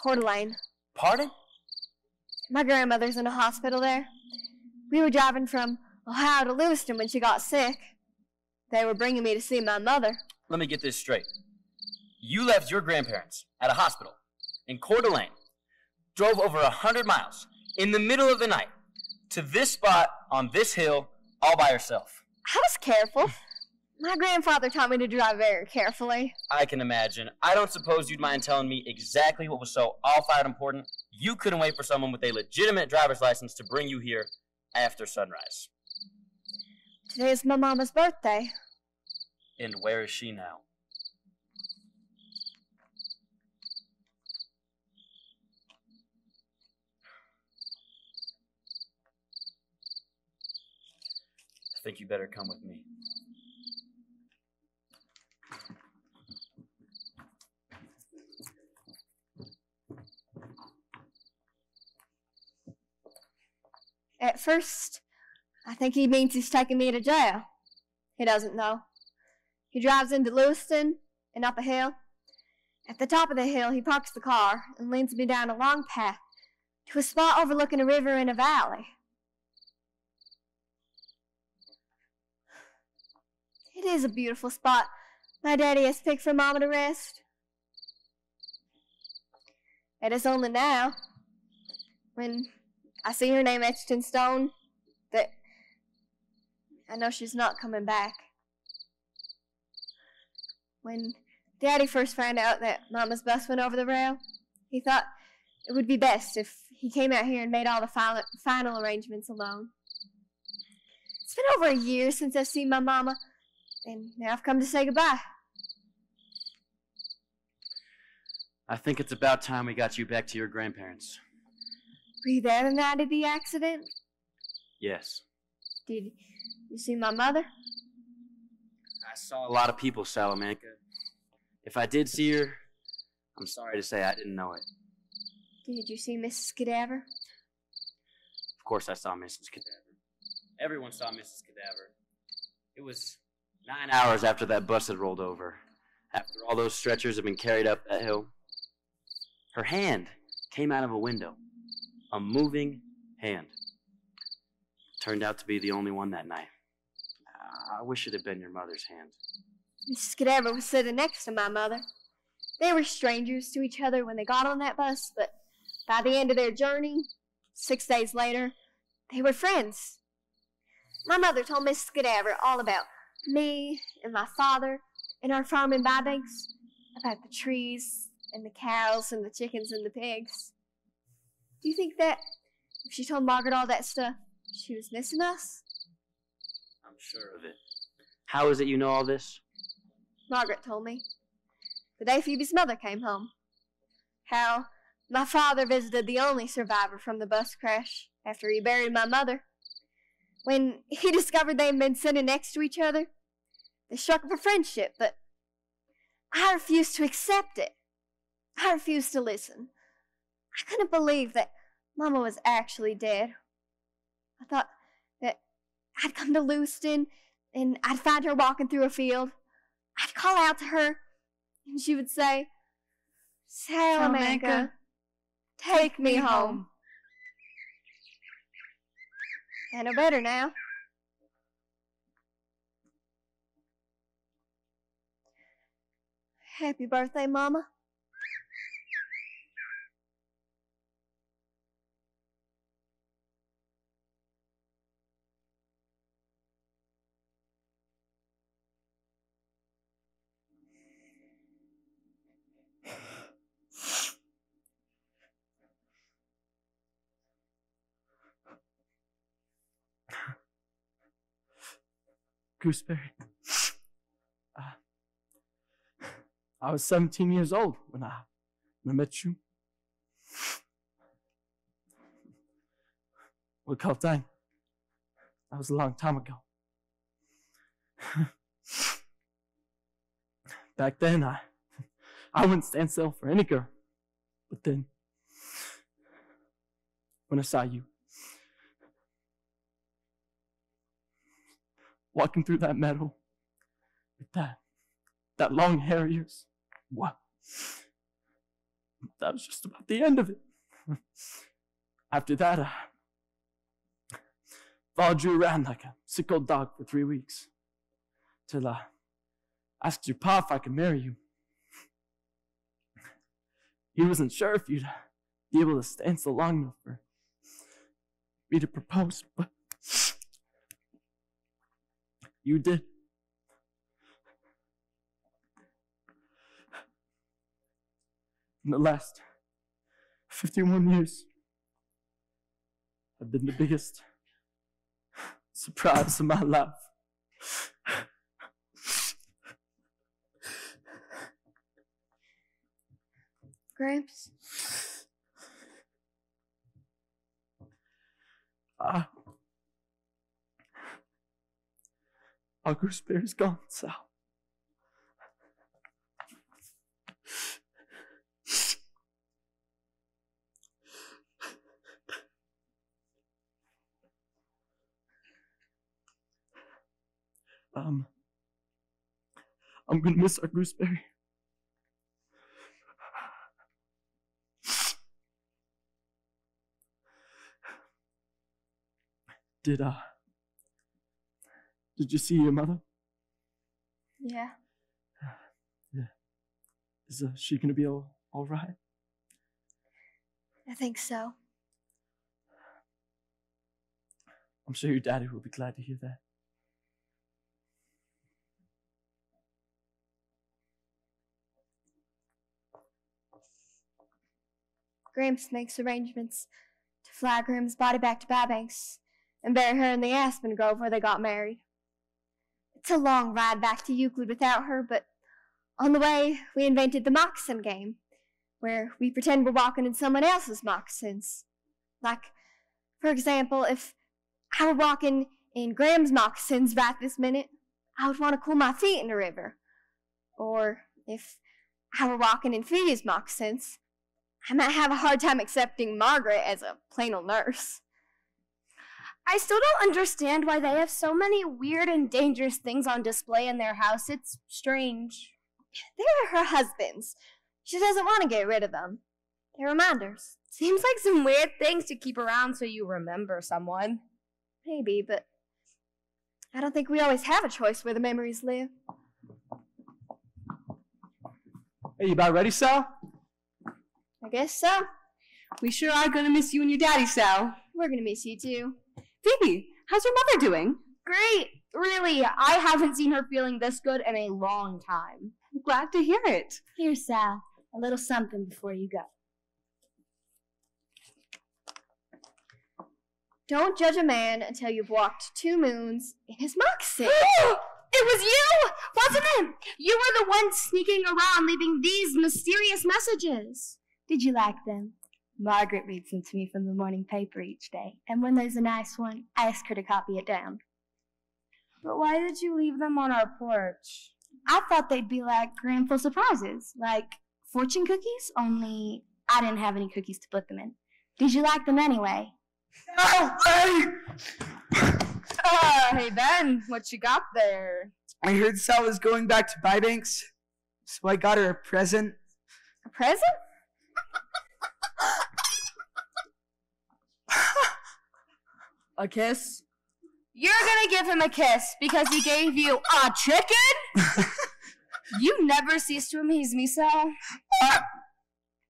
Coeur d'Alene. Pardon? My grandmother's in a hospital there. We were driving from Ohio to Lewiston when she got sick. They were bringing me to see my mother. Let me get this straight. You left your grandparents at a hospital in Coeur d'Alene, drove over 100 miles in the middle of the night to this spot on this hill all by yourself. I was careful. My grandfather taught me to drive very carefully. I can imagine. I don't suppose you'd mind telling me exactly what was so all-fired important you couldn't wait for someone with a legitimate driver's license to bring you here after sunrise. Today is my mama's birthday. And where is she now? I think you better come with me. At first, I think he means he's taking me to jail. He doesn't know. He drives into Lewiston and up a hill. At the top of the hill, he parks the car and leads me down a long path to a spot overlooking a river in a valley. It is a beautiful spot my daddy has picked for Mama to rest. It is only now, when I see her name etched in stone, that I know she's not coming back. When Daddy first found out that Mama's bus went over the rail, he thought it would be best if he came out here and made all the final arrangements alone. It's been over a year since I've seen my Mama, and now I've come to say goodbye. I think it's about time we got you back to your grandparents. Were you there the night of the accident? Yes. Did you see my mother? I saw a lot of people, Salamanca. If I did see her, I'm sorry to say I didn't know it. Did you see Mrs. Cadaver? Of course I saw Mrs. Cadaver. Everyone saw Mrs. Cadaver. It was 9 hours after that bus had rolled over, after all those stretchers had been carried up that hill. Her hand came out of a window, a moving hand. Turned out to be the only one that night. I wish it had been your mother's hand. Mrs. Cadaver was sitting next to my mother. They were strangers to each other when they got on that bus, but by the end of their journey, 6 days later, they were friends. My mother told Mrs. Cadaver all about me and my father and our farm in Bybanks, about the trees and the cows and the chickens and the pigs. Do you think that if she told Margaret all that stuff, she was missing us? I'm sure of it. How is it you know all this? Margaret told me. The day Phoebe's mother came home. How my father visited the only survivor from the bus crash after he buried my mother. When he discovered they had been sitting next to each other, they struck up a friendship, but I refused to accept it. I refused to listen. I couldn't believe that Mama was actually dead. I thought that I'd come to Lewiston and I'd find her walking through a field. I'd call out to her and she would say, "Salamanca, take me home." I know better now. Happy birthday, Mama. Gooseberry. I was 17 years old when I met you. We called time. That was a long time ago. Back then, I wouldn't stand still for any girl. But then, when I saw you walking through that meadow with that long hair of yours, what? That was just about the end of it. After that, I followed you around like a sick old dog for 3 weeks till I asked your pa if I could marry you. He wasn't sure if you'd be able to stand so long enough for me to propose, but you did. In the last 51 years, have been the biggest surprise of my life. Gramps? Our gooseberry's gone, Sal. I'm gonna miss our gooseberry. Did you see your mother? Yeah. Yeah. Is she gonna be all right? I think so. I'm sure your daddy will be glad to hear that. Gramps makes arrangements to fly Graham's body back to Bybanks and bury her in the aspen grove where they got married. It's a long ride back to Euclid without her, but on the way, we invented the moccasin game, where we pretend we're walking in someone else's moccasins. Like, for example, if I were walking in Graham's moccasins right this minute, I would want to cool my feet in the river. Or if I were walking in Phoebe's moccasins, I might have a hard time accepting Margaret as a plain old nurse. I still don't understand why they have so many weird and dangerous things on display in their house. It's strange. They're her husbands. She doesn't want to get rid of them. They're reminders. Seems like some weird things to keep around so you remember someone. Maybe, but I don't think we always have a choice where the memories live. Hey, you about ready, Sal? I guess so. We sure are gonna miss you and your daddy, Sal. We're gonna miss you too. Phoebe, how's your mother doing? Great. Really, I haven't seen her feeling this good in a long time. Glad to hear it. Here, Sal, a little something before you go. Don't judge a man until you've walked 2 moons in his moccasins. It was you, wasn't it? You were the one sneaking around leaving these mysterious messages. Did you like them? Margaret reads them to me from the morning paper each day, and when there's a nice one, I ask her to copy it down. But why did you leave them on our porch? I thought they'd be like grandful surprises, like fortune cookies, only I didn't have any cookies to put them in. Did you like them anyway? Oh, hey! Hey Ben, what you got there? I heard Sal was going back to Bybanks, so I got her a present. A present? A kiss? You're gonna give him a kiss because he gave you a chicken? You never cease to amaze me, Sal.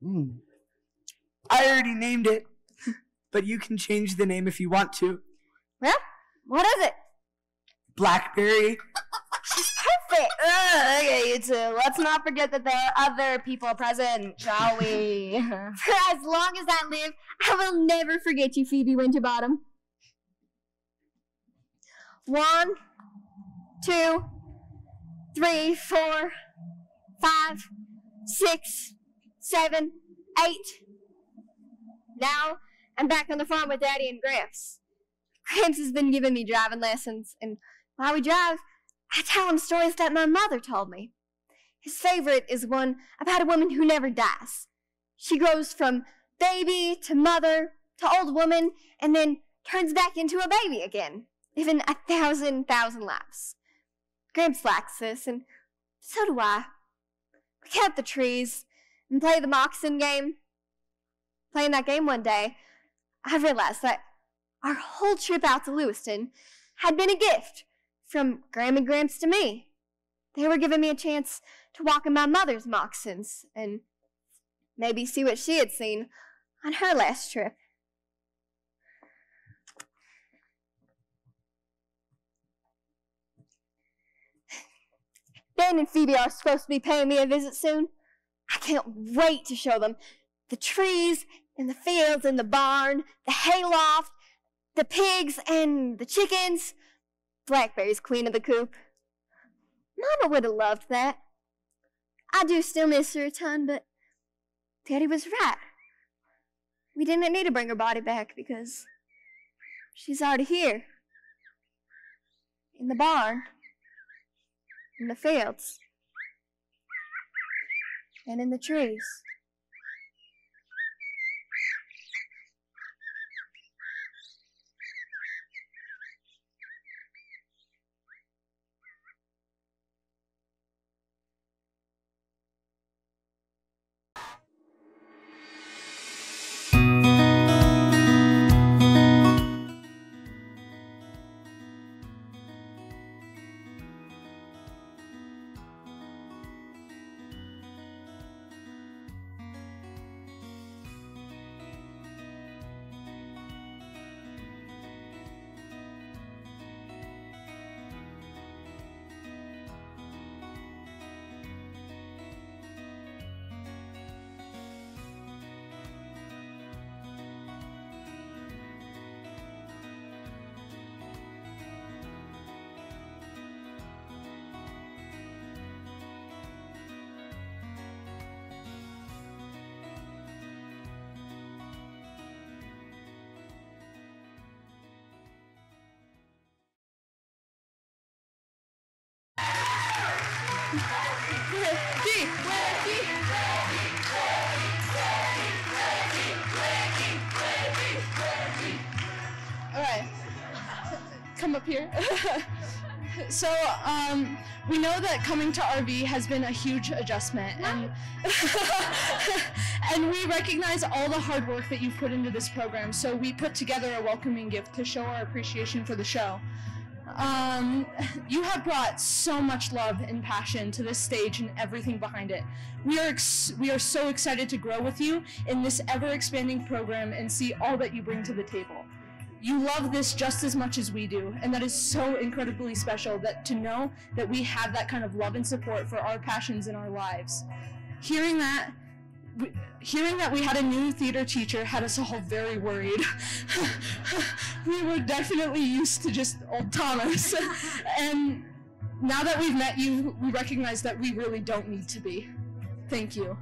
I already named it, but you can change the name if you want to. Well, what is it? Blackberry. She's perfect. Okay, you two. Let's not forget that there are other people present, shall we? For as long as I live, I will never forget you, Phoebe Winterbottom. 1, 2, 3, 4, 5, 6, 7, 8. Now I'm back on the farm with Daddy and Gramps. Gramps has been giving me driving lessons, and while we drive, I tell him stories that my mother told me. His favorite is one about a woman who never dies. She grows from baby to mother to old woman, and then turns back into a baby again, living 1,000 lives. Gramps likes this, and so do I. We count the trees and play the moccasin game. Playing that game one day, I realized that our whole trip out to Lewiston had been a gift from Graham and Gramps to me. They were giving me a chance to walk in my mother's moccasins and maybe see what she had seen on her last trip. Ben and Phoebe are supposed to be paying me a visit soon. I can't wait to show them the trees and the fields and the barn, the hayloft, the pigs and the chickens. Blackberry's queen of the coop. Mama would have loved that. I do still miss her a ton, but Daddy was right. We didn't need to bring her body back because she's already here. In the barn. In the fields. And in the trees. All right, come up here. So, we know that coming to RV has been a huge adjustment, and and we recognize all the hard work that you've put into this program, so we put together a welcoming gift to show our appreciation for the show. You have brought so much love and passion to this stage and everything behind it. We are so excited to grow with you in this ever-expanding program and see all that you bring to the table. You love this just as much as we do, and that is so incredibly special that to know that we have that kind of love and support for our passions in our lives. Hearing that we had a new theater teacher had us all very worried. We were definitely used to just old Thomas. And now that we've met you, we recognize that we really don't need to be. Thank you.